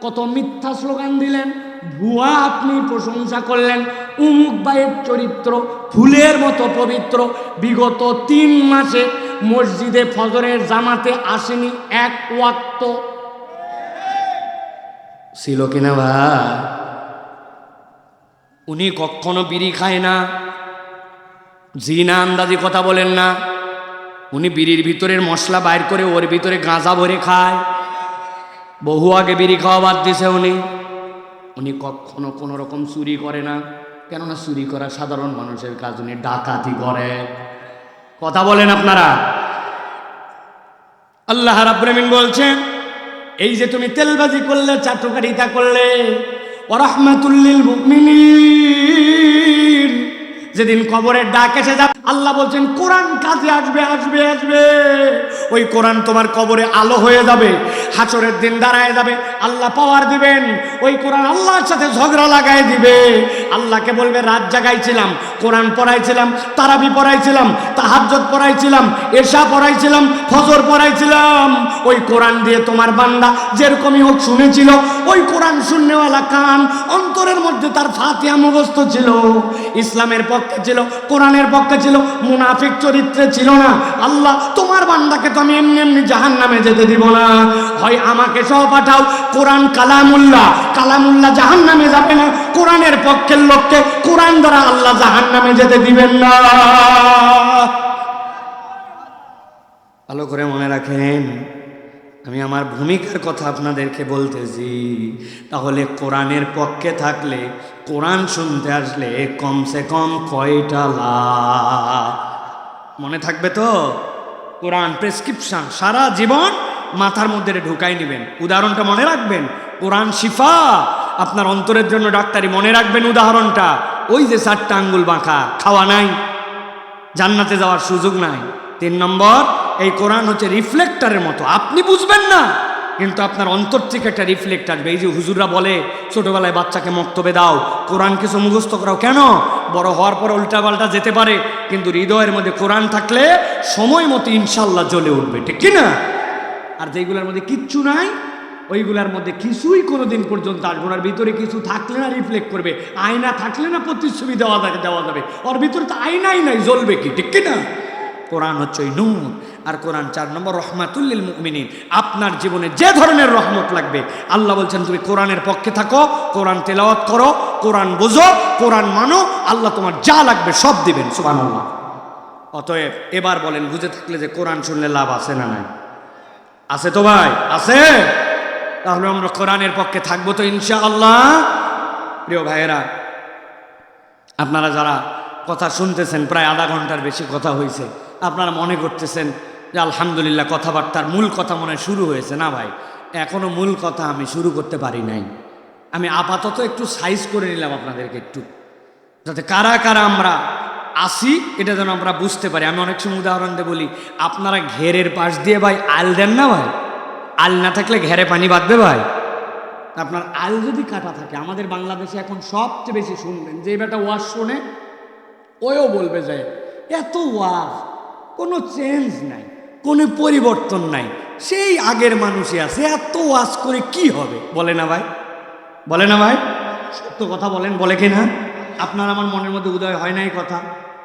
A: কত মিথ্যা স্লোগান দিলেন, ভুয়া আপনি প্রশংসা করলেন। উমুক ভাইয়ের চরিত্র ফুলের মতো পবিত্র, বিগত 3 মাসে মসজিদে ফজরের জামাতে আসেনি, 1 ওয়াক্ত। ছিল কিনা ভাই? উনি কখনো বিড়ি খায় না, জি না আন্দাজি কথা বলেন না। উনি বিড়ির ভিতরের মশলা বাইর করে ওর ভিতরে গাঁজা ভরে খায়। বহু আগে বিড়ি খাওয়া বাদ দিছে উনি কখনো কোনো রকম চুরি করে না, কেননা চুরি করা সাধারণ মানুষের কাজ, উনি ডাকাতি করে। কথা বলেন আপনারা? আল্লাহ রাব্বুল আমিন বলছেন এই যে তুমি তেলবাজি করলে, চাটুকারিতা করলে, ওয়া রাহমাতুল লিল মুমিনিন, যেদিন কবরের ডাক এসে যাবে, আল্লাহ বলছেন কোরআন কাজে আসবে আসবে আসবে। ওই কোরআন তোমার কবরে আলো হয়ে যাবে, হাসরের দিন দাঁড়ায় যাবে, আল্লাহ পাওয়ার দিবেন। ওই কোরআন আল্লাহর সাথে ঝগড়া লাগায় দিবে। আল্লাহকে বলবে রাত জাগাইছিলাম, কোরআন পড়াইছিলাম, তারাবি পড়াইছিলাম, তাহাজ্জুদ পড়াইছিলাম, এশা পড়াইছিলাম, ফজর পড়াইছিলাম। ওই কোরআন দিয়ে তোমার বান্দা যেরকমই হোক শুনেছিল। ওই কোরআন শুননেওয়ালা কান, অন্তরের মধ্যে তার ফাতিহা মুখস্থ ছিল, ইসলামের পক্ষে ছিল, কোরআনের পক্ষে ছিল, মুনাফিক চরিত্রে ছিল না। আল্লাহ তোমার বান্দাকে তো আমি এমনি এমনি জাহান্নামে যেতে দিব না, হয় আমাকে সহ পাঠাও। কোরআন কালামুল্লাহ, কালামুল্লাহ জাহান্নামে যাবে না, কোরআনের পক্ষের লোককে কোরআন দ্বারা আল্লাহ জাহান্নামে যেতে দিবেন না। ভালো করে মনে রাখেন, আমি আমার ভূমিকার কথা আপনাদেরকে বলতেছি। তাহলে কোরআনের পক্ষে থাকলে, কোরআন শুনতে আসলে কমসে কম কয়টা লাভ মনে থাকবে তো? কোরআন প্রেসক্রিপশন সারা জীবন মাথার মধ্যে ঢুকাই নেবেন। উদাহরণটা মনে রাখবেন, কোরআন শিফা, আপনার অন্তরের জন্য ডাক্তারি। মনে রাখবেন উদাহরণটা, ওই যে 4টা আঙ্গুল বাঁকা, খাওয়া নাই, জান্নাতে যাওয়ার সুযোগ নাই। 3 নম্বর, এই কোরআন হচ্ছে রিফ্লেক্টরের মতো, আপনি বুঝবেন না কিন্তু আপনার অন্তর থেকে একটা রিফ্লেক্ট আসবে। এই যে হুজুররা বলে ছোটবেলায় বাচ্চাকে মক্তবে দাও, কোরআন কিছু মুখস্থ করাও, কেন? বড় হওয়ার পর উল্টাপাল্টা যেতে পারে, কিন্তু হৃদয়ের মধ্যে কোরআন থাকলে সময় মতো ইনশাল্লাহ জ্বলে উঠবে, ঠিক কিনা? আর যেগুলোর মধ্যে কিচ্ছু নাই, ওইগুলার মধ্যে কিছুই কোনোদিন পর্যন্ত আসবে না। ওর ভিতরে কিছু থাকলে না রিফ্লেক্ট করবে, আয়না থাকলে না প্রতিচ্ছবি দেওয়া যাবে, ওর ভিতরে তো আয়নাই নাই, জ্বলবে কি, ঠিক কিনা? কোরআন হচ্ছে ওই নূর। আর কোরআন 4 নম্বর রহমাতুল লিল মুমিনিন। আপনার জীবনে যে ধরনের রহমত লাগবে, আল্লাহ বলছেন তুমি কোরআনের পক্ষে থাকো, কোরআন তেলাওয়াত করো, কোরআন বোঝো, কোরআন মানো, আল্লাহ তোমার যা লাগবে সব দিবেন। সুবহানাল্লাহ। অতএব এবার বলেন, বুঝে থাকলে যে কোরআন শুনলে লাভ আছে না নাই? আছে তো ভাই, আছে। তাহলে আমরা কোরআনের পক্ষে থাকবো তো ইনশাআল্লাহ। প্রিয় ভাইয়েরা, আপনারা যারা কথা শুনতেছেন, প্রায় আধা ঘন্টার বেশি কথা হয়েছে, আপনারা মনে করতেছেন যে আলহামদুলিল্লাহ কথাবার্তার মূল কথা মনে শুরু হয়েছে। না ভাই, এখনো মূল কথা আমি শুরু করতে পারি নাই। আমি আপাতত একটু সাইজ করে নিলাম আপনাদেরকে, একটু যাতে কারা কারা আমরা আসি এটা যেন আমরা বুঝতে পারি। আমি অনেক সময় উদাহরণ দিয়ে বলি, আপনারা ঘেরের পাশ দিয়ে ভাই আল দেন না ভাই, আল না থাকলে ঘেরে পানি বাঁধবে ভাই। আপনার আল যদি কাটা থাকে, আমাদের বাংলাদেশে এখন সবচেয়ে বেশি শুনবেন যে বেটা ওয়াজ শোনে, ওও বলবে যে এত ওয়াজ, কোনো চেঞ্জ নাই, কোনো পরিবর্তন নাই, সেই আগের মানুষই আছে, এত ওয়াজ করে কি হবে? বলে না ভাই, বলে না ভাই? সত্য কথা বলেন, বলে কি না? আপনার আমার মনের মধ্যে উদয় হয় নাই কথা,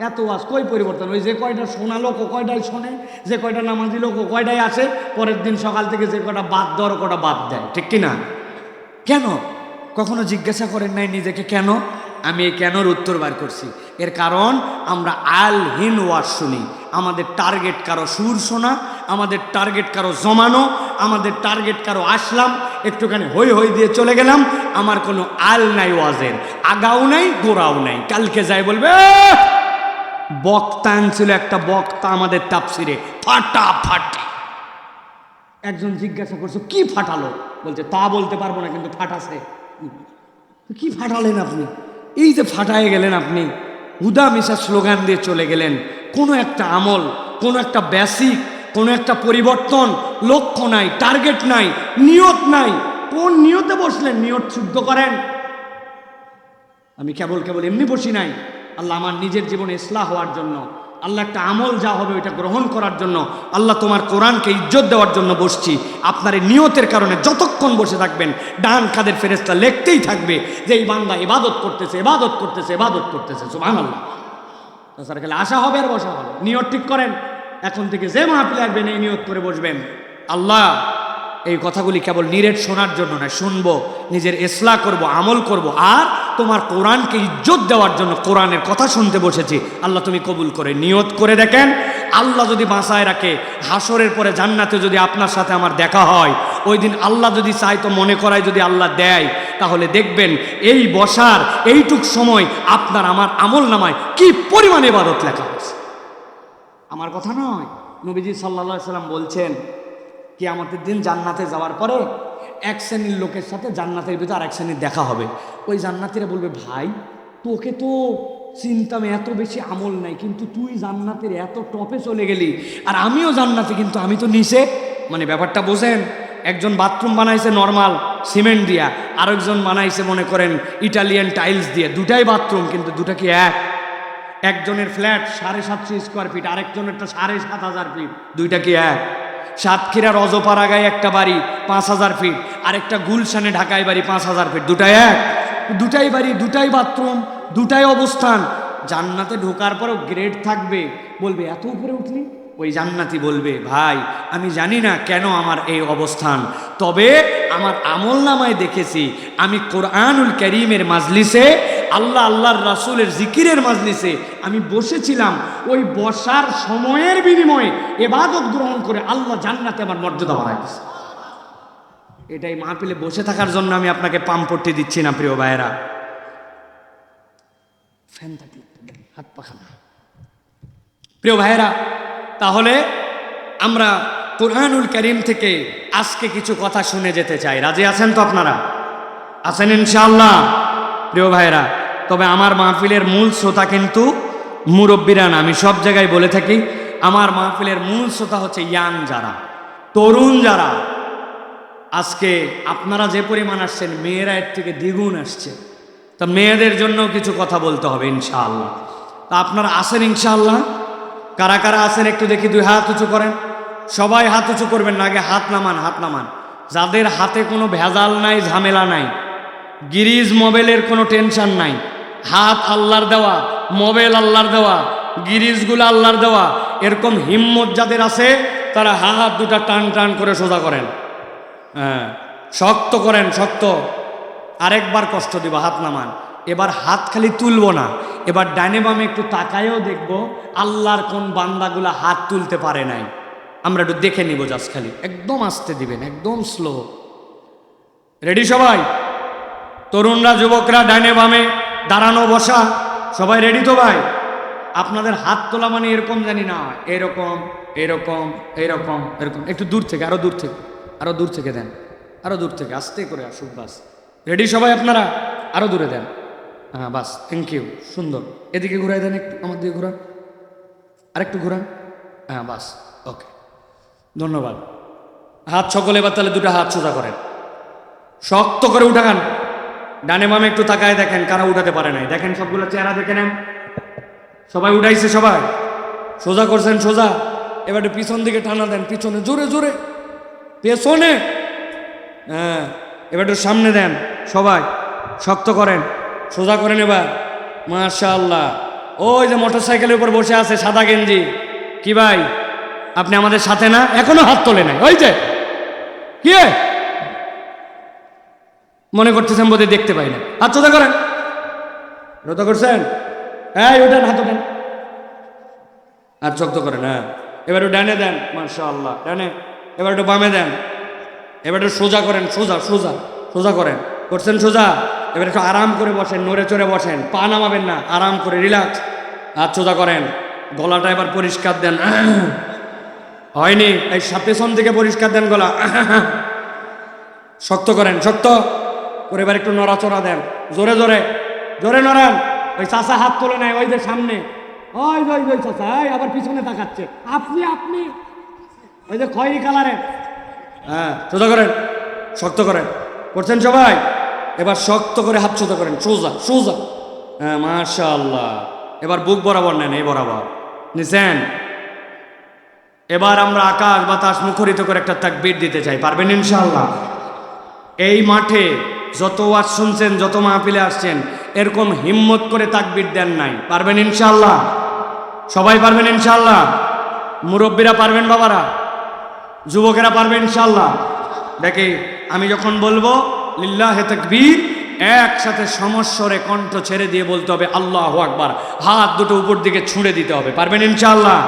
A: এত ওয়াজ কই পরিবর্তন? ওই যে কয়টা শোনা লোক ও কয়টাই শোনে, যে কয়টা নামাজি লোক ও কয়টাই আসে, পরের দিন সকাল থেকে যে কয়টা বাদ দেওয়ার কয়টা বাদ দেয়, ঠিক কিনা? কেন? কখনো জিজ্ঞাসা করেন নাই নিজেকে কেন? আমি এই কেনর উত্তর বার করছি। এর কারণ আমরা আলহীন ওয়াজ শুনি। আমাদের টার্গেট কারো সুর শোনা, আমাদের টার্গেট কারো জমানো, আমাদের টার্গেট কারো আসলাম, একটুখানি হই হই দিয়ে চলে গেলাম। আমার কোনো আল নাই ওয়াজের, আগাও নাই গোড়াও নাই। কালকে যাই বলবে বক্তা আনছিল একটা বক্তা আমাদের তাফসিরে, ফাটাফাটি। একজন জিজ্ঞাসা করছে কি ফাটালো? বলছে তা বলতে পারবো না, কিন্তু ফাটাছে। কি ফাটালেন আপনি? এই যে ফাটায় গেলেন আপনি, হুদা মিশা স্লোগান দিয়ে চলে গেলেন। কোনো একটা আমল, কোনো একটা বেসিক, কোনো একটা পরিবর্তন, লক্ষ্য নাই, টার্গেট নাই, নিয়ত নাই। কোন নিয়তে বসলেন? নিয়ত শুদ্ধ করেন। আমি কেবল এমনি বসি নাই, আল্লাহ আমার নিজের জীবনে ইসলাহ হওয়ার জন্য, আল্লাহ একটা আমল যা হবে ওইটা গ্রহণ করার জন্য, আল্লাহ তোমার কোরআনকে ইজ্জত দেওয়ার জন্য বসছি। আপনার এই নিয়তের কারণে যতক্ষণ বসে থাকবেন, ডান কাদের ফেরেশতা লিখতেই থাকবে যে এই বান্দা ইবাদত করতেছে, ইবাদত করতেছে, ইবাদত করতেছে। সুবহানাল্লাহ। তাছাড়া খালি আশা হবে আর বসা হবে। নিয়ত ঠিক করেন, এখন থেকে যে মাহফিলে আসবেন এই নিয়ত করে বসবেন, আল্লাহ এই কথাগুলি কেবল নিরেট শোনার জন্য না, শুনবো, নিজের ইসলাহ করব, আমল করব, আর তোমার কোরআনকে ইজ্জত দেওয়ার জন্য কোরআনের কথা শুনতে বসেছি। আল্লাহ তুমি কবুল করে। নিয়ত করে দেখেন, আল্লাহ যদি বাঁচায় রাখে, হাসরের পরে জান্নাতে যদি আপনার সাথে আমার দেখা হয়, ওই দিন আল্লাহ যদি চায় তো মনে করায়, যদি আল্লাহ দেয়, তাহলে দেখবেন এই বসার এইটুক সময় আপনার আমার আমল নামায় কি পরিমাণে ইবাদত লেখা হয়েছে। আমার কথা নয়, নবীজি সাল্লাল্লাহু আলাইহি সাল্লাম বলছেন কিয়ামতের দিন জান্নাতে যাওয়ার পরে এক শ্রেণীর লোকের সাথে জান্নাতের ভিতরে আরেক শ্রেণীর দেখা হবে। ওই জান্নাতীরা বলবে, ভাই তোকে তো চিন্তাম, এত বেশি আমল নাই, কিন্তু তুই জান্নাতের এত টপে চলে গেলি, আর আমিও জান্নাতে, কিন্তু আমি তো নিচে। মানে ব্যাপারটা বোঝেন? একজন বাথরুম বানাইছে নর্মাল সিমেন্ট দিয়া, আরেকজন বানাইছে মনে করেন ইটালিয়ান টাইলস দিয়ে, দুটাই বাথরুম, কিন্তু দুটা কি এক? একজনের ফ্ল্যাট 750 স্কোয়ার ফিট, আরেকজনেরটা 7,500 ফিট, দুইটা কি এক? সাতক্ষীরার অজপাড়াগায় একটা বাড়ি 5,000 ফিট, আরেকটা গুলশানে ঢাকায় বাড়ি 5,000 ফিট, দুটাই এক? দুটাই বাড়ি, দুটাই বাথরুম, দুটাই অবস্থান। জান্নাতে ঢোকার পরও গ্রেড থাকবে, বলবে এত উপরে উঠলি? ওই জান্নাতি বলবে, ভাই আমি জানি না কেন আমার এই অবস্থান, তবে আমার আমল নামায় দেখেছি আমি কোরআনুল কারীমের মাজলিসে আল্লাহ আল্লাহর রাসূলের জিকিরের মাজলিসে আমি বসেছিলাম, ওই বসার সময়ের বিনিময়ে ইবাদত গ্রহণ করে আল্লাহ জান্নাতে আমার মর্যাদা বাড়ায় দিয়েছে। এটাই মাহফিলে বসে থাকার জন্য আমি আপনাকে পাম্পট্টি দিচ্ছি না প্রিয় ভাইয়েরা। ফ্যান থাকলে হাত পাখানা। প্রিয় ভাইয়েরা, তাহলে আমরা কুরআনুল কারীম থেকে আজকে কিছু কথা শুনে যেতে চাই। রাজি আছেন তো আপনারা? আছেন ইনশাআল্লাহ? প্রিয় ভাইয়েরা, তবে আমার মাহফিলের মূল শ্রোতা কিন্তু মুরব্বীরা না। আমি সব জায়গায় বলে থাকি আমার মাহফিলের মূল শ্রোতা হচ্ছে ইয়াং যারা, তরুণ যারা। আজকে আপনারা যে পরিমাণ আসছেন, মেয়েরা এর থেকে দ্বিগুণ আসছে। তা মেয়েদের জন্য কিছু কথা বলতে হবে ইনশাআল্লাহ। তা আপনারা আসেন ইনশাআল্লাহ? কারা কারা আসেন একটু দেখি, দুই হাত উঁচু করেন। সবাই হাত উঁচু করবেন না, আগে হাত নামান, হাত নামান। যাদের হাতে কোনো ভেজাল নাই, ঝামেলা নাই, গিরিজ মোবাইলের কোনো টেনশন নাই, হাত আল্লাহর দেওয়া, মোবাইল আল্লাহর দেওয়া, গিরিজগুলো আল্লাহর দেওয়া, এরকম হিম্মত যাদের আছে তারা হাত দুটা টান টান করে সোজা করেন। হ্যাঁ, শক্ত করেন, শক্ত। আরেকবার কষ্ট দিব, হাত নামান। এবার হাত খালি তুলবো না, এবার ডাইনে বামে একটু তাকায়ও দেখবো আল্লাহর কোন বান্দাগুলা হাত তুলতে পারে নাই। আমরা একটু দেখে নিব জাস্ট, খালি একদম আস্তে দিবেন, একদম স্লো। রেডি সবাই? তরুণরা, যুবকরা, ডাইনে বামে, দাঁড়ানো বসা, সবাই রেডি তো ভাই? আপনাদের হাত তোলা মানে এরকম জানি না, এরকম এরকম এরকম এরকম। একটু দূর থেকে, আরো দূর থেকে, আরো দূর থেকে দেন, আরো দূর থেকে, আস্তে করে আসুক। বাস, রেডি সবাই আপনারা? আরো দূরে দেন। হ্যাঁ বাস, থ্যাংক ইউ, সুন্দর। এদিকে ঘুরাই দেন, একটু আমার দিকে ঘুরান, আরেকটু ঘুরান। হ্যাঁ বাস, ওকে, ধন্যবাদ। হাত সকলে এবার তাহলে দুটো হাত সোজা করেন, শক্ত করে উঠান। ডানে বামে একটু তাকায় দেখেন কারা উঠাতে পারে নাই। দেখেন সবগুলো চেহারা দেখে নেন। সবাই উঠাইছে? সবাই সোজা করছেন? সোজা। এবার একটু পিছন দিকে টানা দেন, পিছনে জোরে জোরে, পেছনে। হ্যাঁ, এবার একটু সামনে দেন। সবাই শক্ত করেন, সোজা করেন। এবার মাশাআল্লাহ। ওই যে মোটর সাইকেলের উপর বসে আছে সাদা গেঞ্জি, কি ভাই আপনি আমাদের সাথে না? এখনো হাত তোলে নাই। ওই যে কি মনে করতেছেন বোধহয় দেখতে পাই না। হাত সোজা করেন। রোজা করছেন? হ্যাঁ, ওঠেন, হাত ওঠেন, আর শক্ত করেন। হ্যাঁ, এবার একটু ডানে দেন, মাশাআল্লাহ, ডানে। এবার একটু বামে দেন। এবার একটু সোজা করেন, সোজা সোজা সোজা করেন। করছেন সোজা? এবার একটু আরাম করে বসেন, নড়ে চড়ে বসেন, পা নামাবেন না, আরাম করে রিল্যাক্স। হাত সোজা করেন। গলাটা এবার পরিষ্কার দেন। হয়নি, এই পেছন থেকে পরিষ্কার দেন গলা। শক্ত করেন, শক্ত করে। এবার একটু নড়াচড়া দেন, জোরে জোরে, জোরে নড়ান। ওই চাচা হাত তোলে নাই, ওই যে সামনে, ওই ওই ওই চাচা, আবার পিছনে তাকাচ্ছে। আপনি আপনি ওই যে খয়েরি কালারের। হ্যাঁ, সোজা করেন, শক্ত করেন। করছেন সবাই? এবার শক্ত করে হাত সোজা করেন, সোজা সোজা। হ্যাঁ, মাশাআল্লাহ। এবার বুক বরাবর নেন, এই বরাবর নিছেন। এবার আমরা আকাশ বাতাস মুখরিত করে একটা তাকবীর দিতে চাই। পারবেন ইনশাআল্লাহ? এই মাঠে যত ওয়াজ শুনছেন, যত মাহফিলে আসছেন, এরকম হিম্মত করে তাকবীর দেন নাই। পারবেন ইনশাআল্লাহ? সবাই পারবেন ইনশাআল্লাহ? মুরব্বীরা পারবেন? বাবারা, যুবকেরা পারবেন ইনশাআল্লাহ? দেখি আমি যখন বলবো লিল্লাহে তাকবীর, একসাথে সমস্বরে কণ্ঠ ছেড়ে দিয়ে বলতে হবে আল্লাহু আকবার। হাত দুটো উপর দিকে ছুঁড়ে দিতে হবে। পারবেন ইনশাআল্লাহ?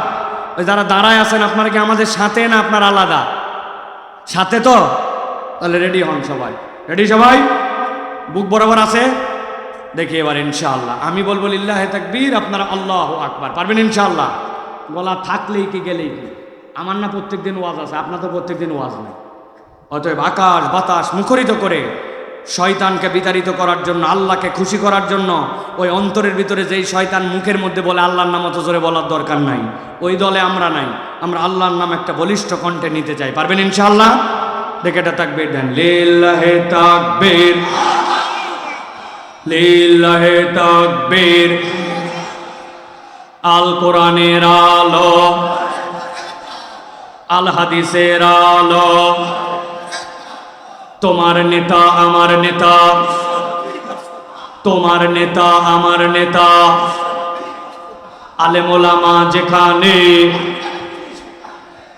A: ওই যারা দাঁড়ায় আছেন, আপনারা কি আমাদের সাথে না আপনার আলাদা? সাথে তো? তাহলে রেডি হন সবাই। রেডি সবাই? বুক বরাবর আছে? দেখি এবার ইনশাআল্লাহ আমি বলবো লিল্লাহে তাকবীর, আপনারা আল্লাহু আকবার। পারবেন ইনশাআল্লাহ? গলা থাকলেই কি গেলেই কি? আমার না প্রত্যেক দিন ওয়াজ আছে, আপনার তো প্রত্যেক দিন ওয়াজ নেই। অতএব আকাশ বাতাস মুখরিত করে শয়তানকে বিতাড়িত করার জন্য, আল্লাহকে খুশি করার জন্য, ওই অন্তরের ভিতরে যেই শয়তান মুখের মধ্যে বলে আল্লাহর নাম অত জোরে বলার দরকার নাই, ওই দলে আমরা নাই। আমরা আল্লাহর নাম একটা বলিষ্ঠ কণ্ঠে নিতে চাই। পারবেন ইনশাআল্লাহ? দেখে এটা তাকবীর দেন, লিল্লাহে তাকবীর, লিল্লাহে তাকবীর। আল কোরআনের আলো, আল হাদিসের আলো, তোমার নেতা আমার নেতা, তোমার নেতা আমার নেতা। আলেম ওলামা যেখানে,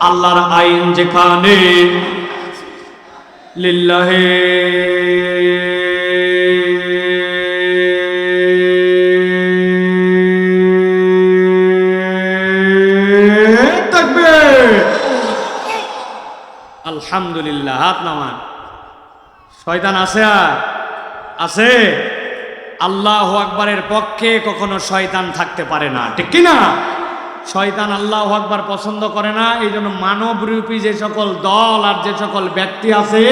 A: আল্লাহর আইন যেখানে, লিল্লাহে আলহামদুলিল্লাহ, হাত নামান। শয়তান আছে? আর আছে? আল্লাহু আকবারের পক্ষে কখনো শয়তান থাকতে পারে না, ঠিক কি না? শয়তান আল্লাহু আকবার পছন্দ করে না। এই জন্য মানবরূপী যে সকল দল আর যে সকল ব্যক্তি আছে,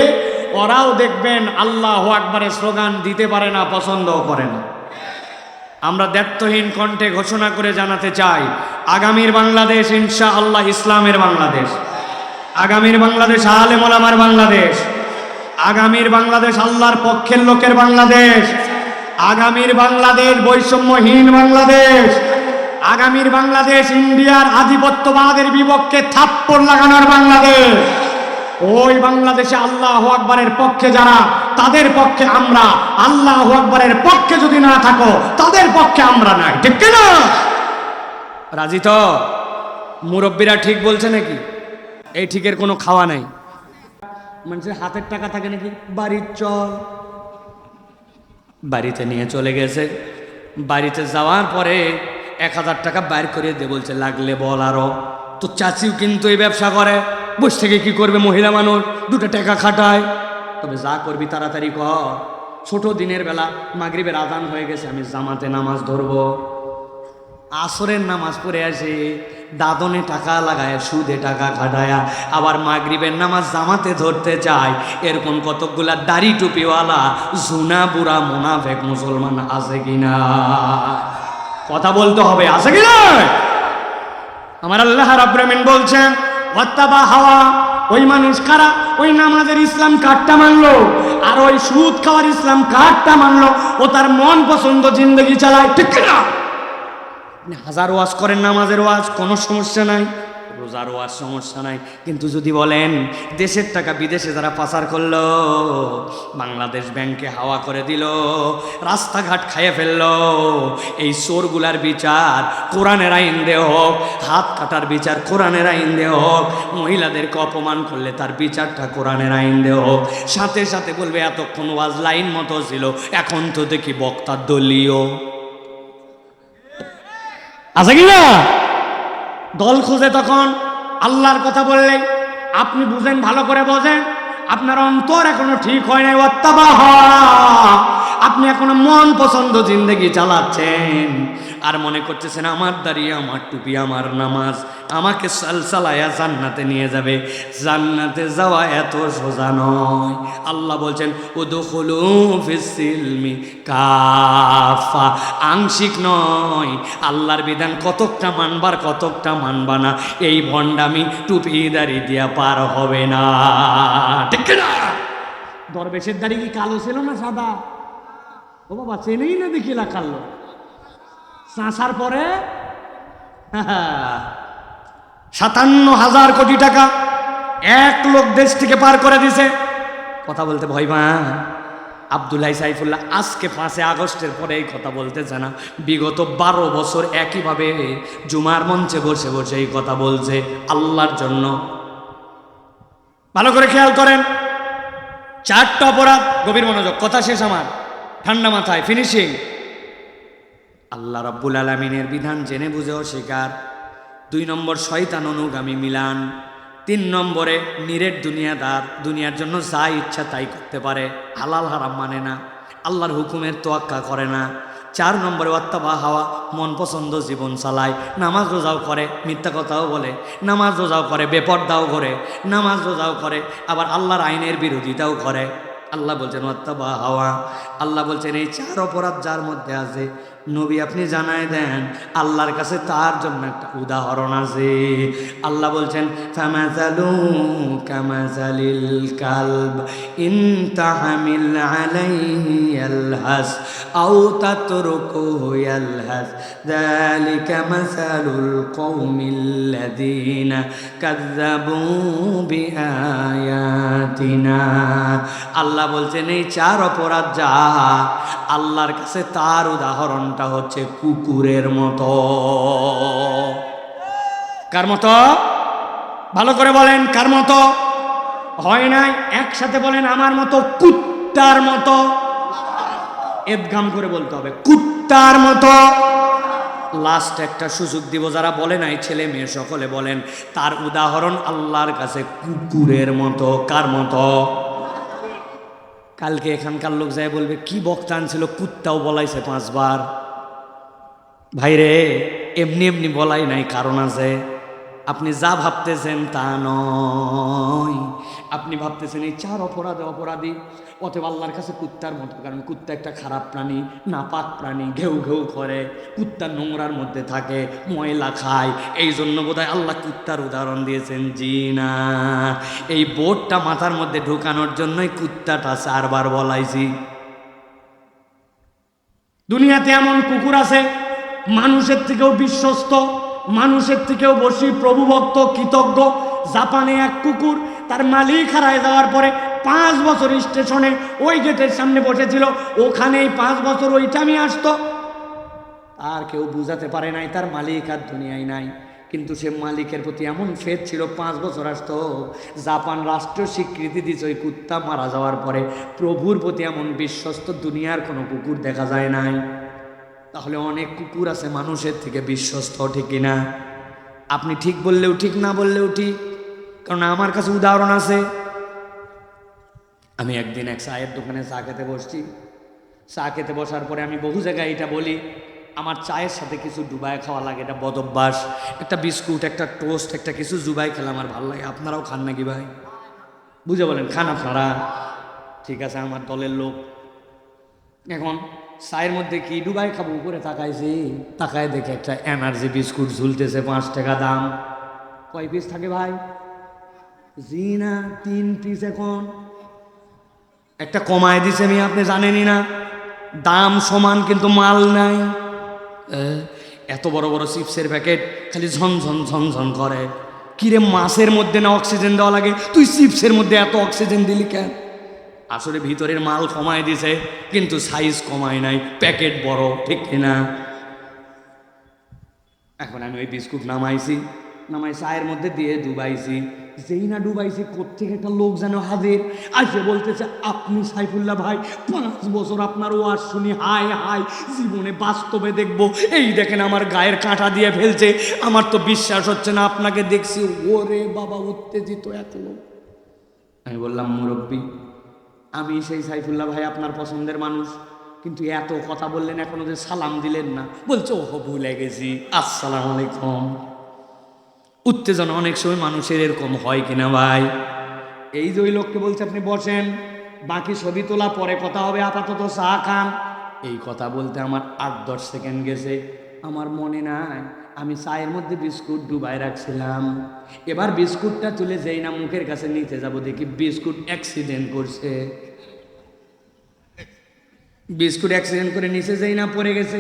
A: ওরাও দেখবেন আল্লাহু আকবারের স্লোগান দিতে পারে না, পছন্দও করে না। আমরা দ্ব্যর্থহীন কণ্ঠে ঘোষণা করে জানাতে চাই, আগামীর বাংলাদেশ ইনশাআল্লাহ ইসলামের বাংলাদেশ, আগামীর বাংলাদেশ আলেম ওলামার বাংলাদেশ, আগামীর বাংলাদেশ আল্লাহর পক্ষের লোকের বাংলাদেশ, আগামীর বাংলাদেশ বৈষম্যহীন বাংলাদেশ, আগামীর বাংলাদেশ ইন্ডিয়ার আধিপত্যবাদের বিপক্ষে থাপ্পড় লাগানোর বাংলাদেশ। ওই বাংলাদেশে আল্লাহু আকবারের পক্ষে যারা, তাদের পক্ষে আমরা, আল্লাহু আকবারের পক্ষে যদি না থাকো তাদের পক্ষে আমরা নাই, ঠিক কিনা? রাজি তো? মুরব্বীরা ঠিক বলছে নাকি? এই ঠিকের কোনো খাওয়া নাই। মানুষের হাতের টাকা থাকে নাকি? বাড়ির চল, বাড়িতে নিয়ে চলে গেছে। বাড়িতে যাওয়ার পরে 1000 টাকা বাইর করে দিয়ে বলছে লাগলে বল আরো। তো চাচিও কিন্তু এই ব্যবসা করে, বসে থেকে কি করবে? মহিলা মানুষ, 2টা টাকা খাটায়। তবে যা করবি তাড়াতাড়ি কর। ছোট দিনের বেলা মাগরিবের আজান হয়ে গেছে, আমি জামাতে নামাজ ধরবো। আসরের নামাজ পড়ে আসে, দাদনে টাকা লাগায়, সুদে টাকা খাটায়া আবার মাগরিবের নামাজ জামাতে ধরতে চায়। এরকম কতকগুলা দাড়ি টুপিওয়ালা জুনা বুড়া মুনাফেক মুসলমান আছে কিনা? কথা বলতে হবে, আছে কিনা? আমার আল্লাহ রাব্বুল আমিন বলছেন, ওয়াত্তাবা হাওয়া। ওই মানুষ কারা? ওই নামাজের ইসলাম কাটটা মানলো আর ওই সুদ খাওয়ার ইসলাম কাটটা মানলো। ও তার মন পছন্দ জিন্দগি চালায়, ঠিক কিনা? হাজার ওয়াজ করেন, নামাজের ওয়াজ কোনো সমস্যা নাই, রোজার ওয়াজ সমস্যা নাই, কিন্তু যদি বলেন দেশের টাকা বিদেশে যারা পাচার করলো, বাংলাদেশ ব্যাংকে হাওয়া করে দিল, রাস্তাঘাট খাইয়ে ফেললো, এই চোরগুলার বিচার কোরআনের আইন দে হোক, হাত কাটার বিচার কোরআনের আইন দে হোক, মহিলাদেরকে অপমান করলে তার বিচারটা কোরআনের আইন দে হোক, সাথে সাথে বলবে এতক্ষণ ওয়াজ লাইন মতো ছিল, এখন তো দেখি বক্তার দলীয় আছে কিনা? দল খুঁজে। তখন আল্লাহর কথা বললে আপনি বুঝেন, ভালো করে বোঝেন, আপনার অন্তর এখনো ঠিক হয় নাই। আপনি এখনো মন পছন্দ জিন্দগি চালাচ্ছেন আর মনে করতেছেন আমার দাঁড়িয়ে, আমার টুপি, আমার নামাজ আমাকে সালসালায়া জান্নাতে নিয়ে যাবে। জান্নাতে যাওয়া এত সোজা নয়। আল্লাহ বলছেন উদখুলু ফিস-সিলমি কাফা, আংশিক নয়। আল্লাহর বিধান কতকটা মানবার কতকটা মানবা না, এই ভণ্ডামি টুপি দাড়ি দিয়া পার হবে না, ঠিক না? দরবেশের দাড়ি কি কালো ছিল না সাদা? ও বাবা, চেনেই না দেখিলা কালো। চাষার পরে 57,000 কোটি টাকা এক লোক দেশ থেকে পার করে দিছে। কথা বলতে ভয় পা আব্দুল্লাহ সাইফুল্লাহ আজকে 5 আগস্টের পরে এই কথা বলতেছে না, বিগত 12 বছর একইভাবে জুমার মঞ্চে বসে বসে এই কথা বলছে আল্লাহর জন্য। ভালো করে খেয়াল করেন, 4টা অপরাধ। গভীর মনোযোগ, কথা শেষ আমার, ঠান্ডা মাথায় ফিনিশিং। আল্লাহ রাব্বুল আলামিনের বিধান জেনে বুঝে অস্বীকার। 2 নম্বর শয়তান অনুগামী মিলান। 3 নম্বরে নিরেট দুনিয়াদার, দুনিয়ার জন্য যা ইচ্ছা তাই করতে পারে, হালাল হারাম মানে না, আল্লাহর হুকুমের তোয়াক্কা করে না। 4 নম্বরে ওয়াত্তাবা হাওয়া, মন পছন্দ জীবন চালায়, নামাজ রোজাও করে, মিথ্যা কথাও বলে, নামাজ রোজাও করে, বেপরদাও করে, নামাজ রোজাও করে, আবার আল্লাহর আইনের বিরোধিতাও করে। আল্লাহ বলছেন ওয়াত্তাবা হাওয়া। আল্লাহ বলছেন এই 4 অপরাধ যার মধ্যে আছে, নবী আপনি জানায় দেন আল্লাহর কাছে তার জন্য একটা উদাহরণ আছে। আল্লাহ বলছেন ফামাসালু কামাসালিল কালব ইন তাহমিল আলাইহি ইয়ালহাস আও তাতরুকুহু ইয়ালহাস যালিকা মাসালুল কওমিল্লাযীনা কাযযাবু বিআয়াতিনা। আল্লাহ বলছেন এই 4 অপরাধ যা আল্লাহর কাছে তার উদাহরণটা হচ্ছে কুকুরের মতো। কার মতো? ভালো করে বলেন, কার মতো? হয় নাই, একসাথে বলেন আমার মতো, কুত্তার মতো। এদগাম করে বলতে হবে, কুত্তার মতো। লা লাস্ট একটা সুযোগ দিব, যারা বলে নাই ছেলে মেয়ে সকলে বলেন, তার উদাহরণ আল্লাহর কাছে কুকুরের মতো। কার মতো? কালকে এখানকার লোক যায় বলবে কি বক্তা আনছিল, কুত্তাও বলাইছে 5 বার। ভাইরে এমনি এমনি বলাই নাই, কারণ আছে। আপনি যা ভাবতেছেন তা নয়। আপনি ভাবতেছেন এই 4 অপরাধী, অতএব আল্লাহর কাছে কুত্তার মতো। কারণ কুত্তা একটা খারাপ প্রাণী, নাপাক প্রাণী, ঘেউ ঘেউ করে, কুত্তা নোংরার মধ্যে থাকে, ময়লা খায়, এই জন্য বোধহয় আল্লাহ কুত্তার উদাহরণ দিয়েছেন। জি না, এই বোর্ডটা মাথার মধ্যে ঢুকানোর জন্যই কুত্তাটা 4 বার বলাইছি। দুনিয়াতে এমন কুকুর আছে মানুষের থেকেও বিশ্বস্ত, মানুষের থেকেও বেশি প্রভুভক্ত, কৃতজ্ঞ। জাপানে এক কুকুর তার মালিক হারায় যাওয়ার পরে 5 বছর স্টেশনে ওই গেটের সামনে বসেছিল, ওখানেই 5 বছর ওইটা আমি আসতো। আর কেউ বুঝাতে পারে নাই তার মালিক আর দুনিয়ায় নাই, কিন্তু সে মালিকের প্রতি এমন ফেদ ছিল, 5 বছর আসতো। জাপান রাষ্ট্র স্বীকৃতি দিচ্ছে ওই কুত্তা মারা যাওয়ার পরে। প্রভুর প্রতি এমন বিশ্বস্ত দুনিয়ার কোনো কুকুর দেখা যায় নাই। তাহলে অনেক কুকুর আছে মানুষের থেকে বিশ্বস্ত, ঠিক কিনা? আপনি ঠিক বললেও ঠিক, না বললেও ঠিক, কারণ আমার কাছে উদাহরণ আছে। আমি একদিন এক চায়ের দোকানে চা খেতে বসছি। চা খেতে বসার পরে আমি বহু জায়গায় এটা বলি, আমার চায়ের সাথে কিছু ডুবাই খাওয়া লাগে, এটা বদ অভ্যাস। একটা বিস্কুট, একটা টোস্ট, একটা কিছু জুবাই খেলে আমার ভালো লাগে। আপনারাও খান নাকি ভাই? বুঝে বলেন, খান আপনারা? ঠিক আছে, আমার দলের লোক। এখন চায়ের মধ্যে কি ডুবাই খাবো, উপরে তাকাইছি, তাকায় দেখে একটা এনার্জি বিস্কুট ঝুলতেছে, 5 টাকা দাম। কয় পিস থাকে ভাই? জি না, 3 পিস। এখন একটা কমায় দিছে, আমি আপনি জানেনই না, দাম সমান কিন্তু মাল নাই। এত বড় বড় চিপসের প্যাকেট খালি ঝনঝন ঝনঝন করে। কিরে, মাছের মধ্যে না অক্সিজেন দেওয়া লাগে, তুই চিপসের মধ্যে এত অক্সিজেন দিলি কেন? আসলে ভিতরের মাল কমায় দিছে, কিন্তু সাইজ কমায় নাই, প্যাকেট বড়, ঠিক কিনা? এখন আমি ওই বিস্কুট নামাই চায়ের মধ্যে দিয়ে ডুবাইছি। যেই না ডুবাইছি, কোত্থেকে একটা লোক যেন হাজির আসে, বলতেছে আপনি সাইফুল্লাহ ভাই, 5 বছর আপনার ওয়াজ শুনি, হায় হায়, জীবনে বাস্তবে দেখবো। এই দেখেন আমার গায়ের কাঁটা দিয়ে ফেলছে, আমার তো বিশ্বাস হচ্ছে না, আপনাকে দেখছি। ওরে বাবা, উত্তেজিত এত লোক। আমি বললাম, মুরব্বী, আমি সেই সাইফুল্লাহ ভাই, আপনার পছন্দের মানুষ, কিন্তু এত কথা বললেন, এখনো যে সালাম দিলেন না। বলছে ওহ, ভুলে গেছি, আসসালামু আলাইকুম। উত্তেজনা অনেক সময় মানুষের এরকম হয় কিনা ভাই? এই যে ওই লোককে বলছে আপনি বসেন, বাকি ছবি তোলা পরে কথা হবে, আপাতত চা খান। এই কথা বলতে আমার 8-10 সেকেন্ড গেছে, আমার মনে নাই আমি চায়ের মধ্যে বিস্কুট ডুবাই রাখছিলাম। এবার বিস্কুটটা তুলে যেই না মুখের কাছে নিতে যাব, দেখি বিস্কুট অ্যাক্সিডেন্ট করছে। বিস্কুট অ্যাক্সিডেন্ট করে নিচে যেই না পড়ে গেছে,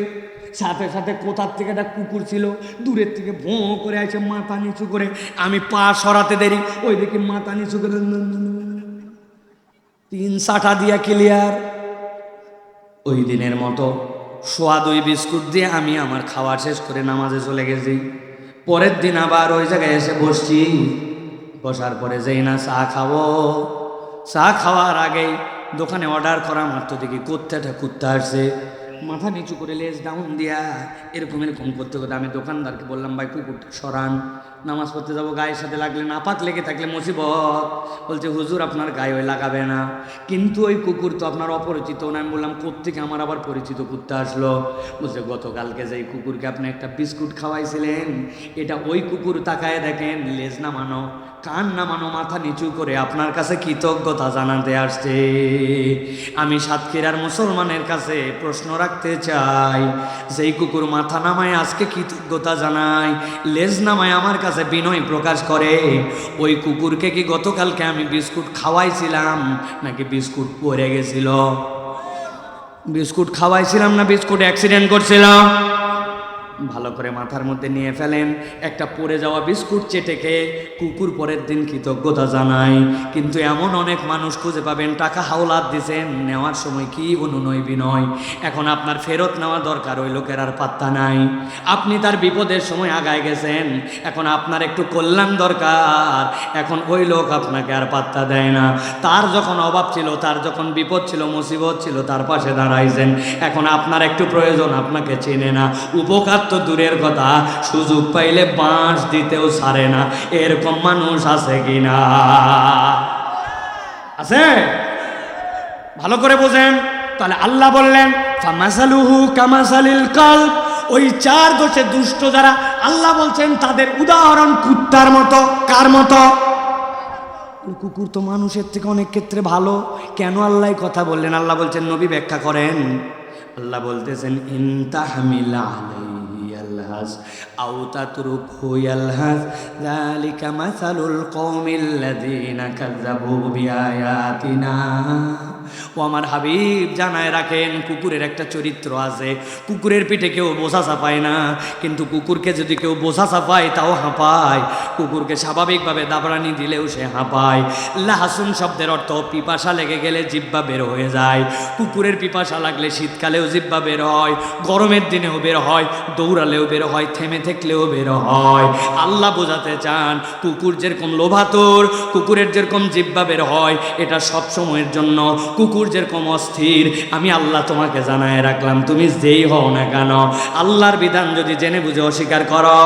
A: সাথে সাথে কোথার থেকে একটা কুকুর ছিল, দূরের থেকে ভোঁ করে আছে, মাথা নিচু করে। আমি পা সরাতে দেরি, ওই দেখি মাথা নিচু করে 3 চাটা দিয়া ক্লিয়ার। ওই দিনের মতো সোয়া 2 বিস্কুট দিয়ে আমি আমার খাওয়া শেষ করে নামাজে চলে গেছি। পরের দিন আবার ওই জায়গায় এসে বসছি। বসার পরে যেই না চা খাবো, চা খাওয়ার আগেই দোকানে অর্ডার করা মাত্র দেখি কুত্তা আসছে, মাথা নিচু করে লেজ ডাউন দিয়া এরকম করতে করতে আমি দোকানদারকে বললাম, ভাই কুকুরটা সরান, নামাজ পড়তে যাবো, গায়ের সাথে লাগলে, নাপাক লেগে থাকলে মুসিবত। বলছে হুজুর আপনার গায়ে ওই লাগাবে না, কিন্তু ওই কুকুর তো আপনার অপরিচিত না। আমি বললাম, কোত্থেকে আমার আবার পরিচিত কুত্তা আসলো? বলছে গতকালকে যে কুকুরকে আপনি একটা বিস্কুট খাওয়াইছিলেন, এটা ওই কুকুর। তাকায় দেখেন, লেজ নামানো, কান নামানো, মাথা নিচু করে আপনার কাছে কৃতজ্ঞতা জানাতে আসছে। আমি সাতক্ষীরার মুসলমানের কাছে প্রশ্ন রাখতে চাই, যেই কুকুর মাথা নামায় আজকে কৃতজ্ঞতা জানায়, লেজ নামায় আমার কাছে বিনয় প্রকাশ করে, ওই কুকুরকে কি গতকালকে আমি বিস্কুট খাওয়াইছিলাম নাকি বিস্কুট পড়ে গেছিল? বিস্কুট খাওয়াইছিলাম না বিস্কুট অ্যাক্সিডেন্ট করছিলাম? ভালো করে মাথার মধ্যে নিয়ে ফেলেন, একটা পড়ে যাওয়া বিস্কুট চেটে খেয়ে কুকুর পরের দিন কৃতজ্ঞতা জানায়। কিন্তু এমন অনেক মানুষ খুঁজে পাবেন, টাকা হাওলাত দিছেন, নেওয়ার সময় কি অনুনয় বিনয়। এখন আপনার ফেরত নেওয়া দরকার, ওই লোকের আর পাত্তা নাই। আপনি তার বিপদের সময় আগায় গেছেন, এখন আপনার একটু কল্যাণ দরকার, এখন ওই লোক আপনাকে আর পাত্তা দেয় না। তার যখন অভাব ছিল, তার যখন বিপদ ছিল, মুসিবত ছিল, তার পাশে দাঁড়াইছেন, এখন আপনার একটু প্রয়োজন, আপনাকে চেনে না। উপকার তো দূরের কথা, সুযোগ পাইলে বাঁশ দিতেও ছাড়ে না, এরকম মানুষ আছে কিনা? আছে? ভালো করে বোঝেন। তাহলে আল্লাহ বললেন ফামাসালুহু কামাসালিল কালব, ওই চার দোষে দুষ্ট যারা, আল্লাহ বলছেন তাদের উদাহরণ কুত্তার মতো। কার মতো? কুকুর তো মানুষের থেকে অনেক ক্ষেত্রে ভালো। কেন আল্লাহ কথা বললেন? আল্লাহ বলছেন, নবী ব্যাখ্যা করেন। আল্লাহ বলতেছেন ইন তাহমিলা আলাইহি ইয়ালহাস আও তাতরুকহু ইয়ালহাস যালিকা মাসালুল কওমিল্লাযীনা কাযযাবু বিআয়াতিনা। ও আমার হাবিব, জানায় রাখেন, কুকুরের একটা চরিত্র আছে। কুকুরের পিঠে কেউ বোঝা চাপায় না, কিন্তু কুকুরকে যদি কেউ বোঝা চাপায় তাও হাঁপায়। কুকুরকে স্বাভাবিকভাবে দাবড়ানি দিলেও সে হাঁপায়। লাহাসুন শব্দের অর্থ পিপাসা লেগে গেলে জিহ্বা বের হয়ে যায়। কুকুরের পিপাসা লাগলে শীতকালেও জিহ্বা বের হয়, গরমের দিনেও বের হয়, দৌড়ালেও বের হয়, থেমে থাকলেও বের হয়। আল্লাহ বোঝাতে চান, কুকুর যেরকম লোভাতুর, কুকুরের যেরকম জিহ্বা বের হয়, এটা সব সময়ের জন্য। কুকুর যেরকম অস্থির, আমি আল্লাহ তোমাকে জানায় রাখলাম, তুমি যেই হও না কেন, আল্লাহর বিধান যদি জেনে বুঝে অস্বীকার করো,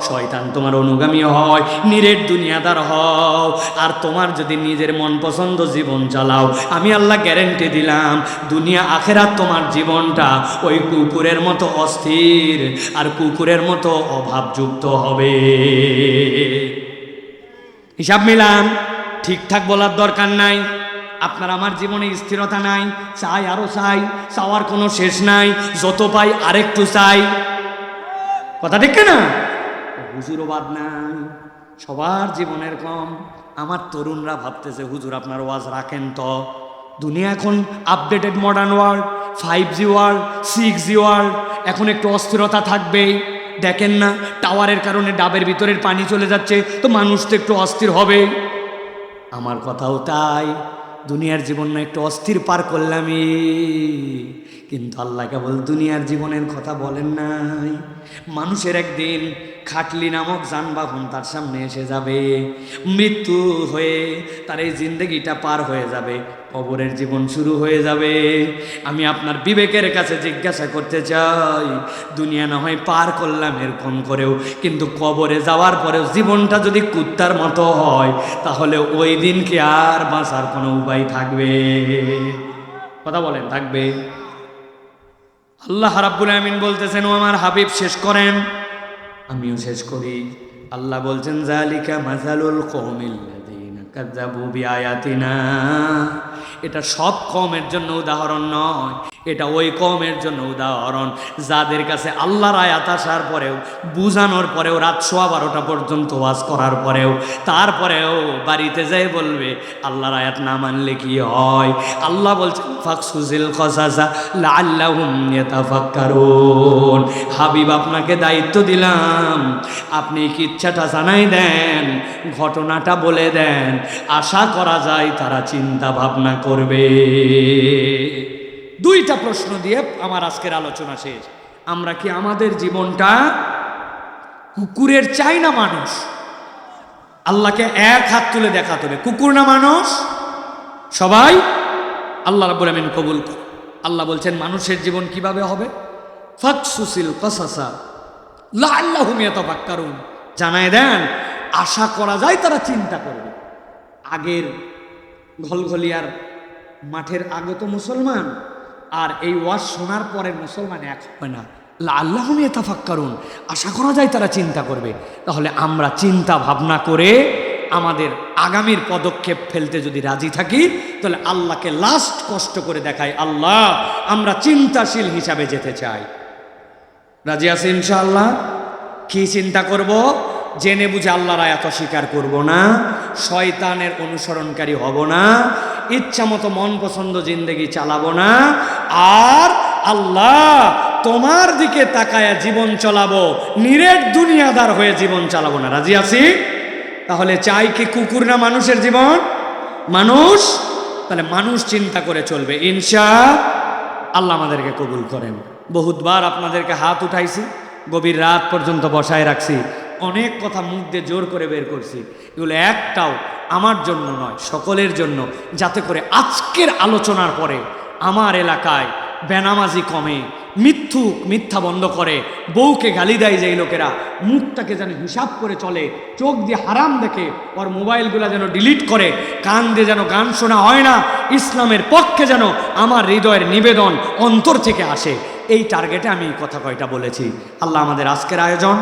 A: শয়তান তোমার অনুগামী হয়, নিরেট দুনিয়াদার হও, আর তোমার যদি নিজের মন পছন্দ জীবন চালাও, আমি আল্লাহ গ্যারেন্টি দিলাম, দুনিয়া আখেরাত তোমার জীবনটা ওই কুকুরের মতো অস্থির আর কুকুরের মতো অভাবযুক্ত হবে। হিসাব মিলান, ঠিকঠাক বলার দরকার নাই। আপনার আমার জীবনে স্থিরতা নাই, চাই আরো চাই, চাওয়ার কোনো শেষ নাই, যত পাই আরেকটু চাই। কথা ঠিক না? হুজুরও বাদ নাই, সবার জীবনের কম। আমার তরুণরা ভাবতেছে, হুজুর আপনার ওয়াজ রাখেন তো। দুনিয়া এখন updated modern world, 5G world, 6G world, এখন একটু অস্থিরতা থাকবেই। দেখেন না, টাওয়ারের কারণে ডাবের ভিতরের পানি চলে যাচ্ছে, তো মানুষ তো একটু অস্থির হবে। আমার কথাও তাই, দুনিয়ার জীবন না একটু অস্থির পার করলামই, কিন্তু আল্লাহ কেবল দুনিয়ার জীবনের কথা বলেন নাই। মানুষের একদিন খাটলি নামক যানবাহন তার সামনে এসে যাবে, মৃত্যু হয়ে তার এই জিন্দেগিটা পার হয়ে যাবে, কবরের জীবন শুরু হয়ে যাবে। আমি আপনার বিবেকের কাছে জিজ্ঞাসা করতে চাই, দুনিয়া না হয় পার করলাম এরকম করেও, কিন্তু কবরে যাওয়ার পরেও জীবনটা যদি কুত্তার মতো হয়, তাহলে ওই দিন কি আর বাঁচার কোনো উপায় থাকবে? কথা বলেন, থাকবে? আল্লাহ রাব্বুল আমিন বলতেছেন, ও আমার হাবিব শেষ করেন, আমিও শেষ করি। আল্লাহ বলছেন যালিকা মাসালুল কওমিল্লাযীনা কাযযাবু বিআয়াতিনা। এটা সব কওমের জন্য উদাহরণ নয়, এটা ওই কওমের জন্য উদাহরণ যাদের কাছে আল্লাহর আয়াত আসার পরেও, বুঝানোর পরেও, রাত 12:15 পর্যন্ত ওয়াজ করার পরেও, তারপরেও বাড়িতে যাই বলবে আল্লাহর আয়াত না মানলে কি হয়। আল্লাহ বলছেন ফাকসুজিল কসাসা লাআল্লাহুম ইয়াতাফাক্কারুন। হাবিব আপনাকে দায়িত্ব দিলাম, আপনি কি ইচ্ছাটা জানাই দেন, ঘটনাটা বলে দেন, আশা করা যায় তারা চিন্তা ভাবনা করবে। দুইটা প্রশ্ন দিয়ে আমার আজকের আলোচনা শেষ। আমরা কি আমাদের জীবনটা কুকুরের চাই না মানুষ? আল্লাহকে এক হাত তুলে দেখাতে হবে, কুকুর না মানুষ? সবাই আল্লাহ রাব্বুল আমিন কবুল করে। আল্লাহ বলছেন মানুষের জীবন কিভাবে হবে? ফাকসুসিল কসাসা লাআল্লাহুম ইয়াতাফাক্কারুন। জানায় দেন, আশা করা যায় তারা চিন্তা করবে। আগের ঘলঘলিয়ার মাঠের আগে তো মুসলমান, আর এই ওয়াজ শোনার পরে মুসলমান এক হয় না। লাআল্লাহুম ইয়াতাফাক্কারুন, আশা করা যায় তারা চিন্তা করবে। তাহলে আমরা চিন্তা ভাবনা করে আমাদের আগামীর পদক্ষেপ ফেলতে যদি রাজি থাকি, তাহলে আল্লাহকে লাস্ট কষ্ট করে দেখাই, আল্লাহ আমরা চিন্তাশীল হিসাবে যেতে চাই। রাজি আছে ইনশাআল্লাহ? কি চিন্তা করব? জেনে বুঝে আল্লাহর আয়াত অস্বীকার করব না, শয়তানের অনুসরণকারী হব না, ইচ্ছা মতো মন পছন্দ জিন্দেগি চালাবো না, আর আল্লাহ তোমার দিকে তাকায়া জীবন চালাবো, নিরেট দুনিয়াদার হয়ে জীবন চালাবো না। রাজি আছি? তাহলে চাই কি কুকুর না মানুষের জীবন? মানুষ। তাহলে মানুষ চিন্তা করে চলবে, ইনশাআল্লাহ আমাদেরকে কবুল করেন। বহুতবার আপনাদেরকে হাত উঠাইছি, গভীর রাত পর্যন্ত বসায় রাখছি, অনেক কথা মুখ দিয়ে জোর করে বের করছি, এগুলো একটাও আমার জন্য নয়, সকলের জন্য, যাতে করে আজকের আলোচনার পরে আমার এলাকায় বেনামাজি কমে, মিথ্যা বন্ধ করে, বউকে গালি দেয় যেই লোকেরা, মুখটাকে যেন হিসাব করে চলে, চোখ দিয়ে হারাম দেখে, ওর মোবাইলগুলো যেন ডিলিট করে, কান দিয়ে যেন গান শোনা হয় না, ইসলামের পক্ষে যেন আমার হৃদয়ের নিবেদন অন্তর থেকে আসে, এই টার্গেটে আমি এই কথা কয়টা বলেছি। আল্লাহ আমাদের আজকের আয়োজন,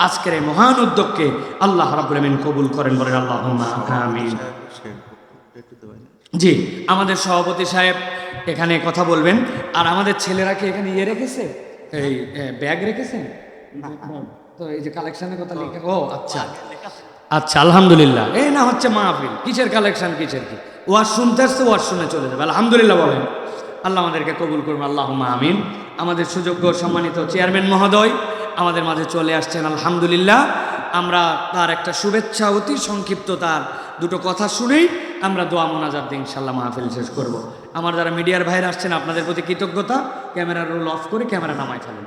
A: আজকের এই মহান উদ্যোগকে আল্লাহ রাব্বুল আমিন কবুল করেন, বলেন আল্লাহুম্মা আমিন। জি, আমাদের সভাপতি সাহেব এখানে কথা বলবেন। আর আমাদের ছেলেরা কি এখানে ইয়ে রেখেছে, এই ব্যাগ রেখেছেন তো, এই যে কালেকশনের কথা লিখে, ও আচ্ছা আচ্ছা, আলহামদুলিল্লাহ। এই না হচ্ছে মাহফিল, কিসের কালেকশন, কিসের কি, ওয়াজ শুনতে আসছে, ওয়াজ শুনে চলে যাবে, আলহামদুলিল্লাহ বলেন। আল্লাহ আমাদেরকে কবুল করুন, আল্লাহুম্মা আমিন। আমাদের সুযোগ্য সম্মানিত চেয়ারম্যান মহোদয় আমাদের মাঝে চলে আসছেন, আলহামদুলিল্লাহ। আমরা তার একটা শুভেচ্ছা, অতি সংক্ষিপ্ত তার দুটো কথা শুনেই আমরা দোয়া মোনাজাত দিয়ে ইনশাআল্লাহ মাহফিল শেষ করব। আমার যারা মিডিয়ার ভাইরা আসছেন, আপনাদের প্রতি কৃতজ্ঞতা। ক্যামেরার রোল অফ করে ক্যামেরা নামায় ফেলেন।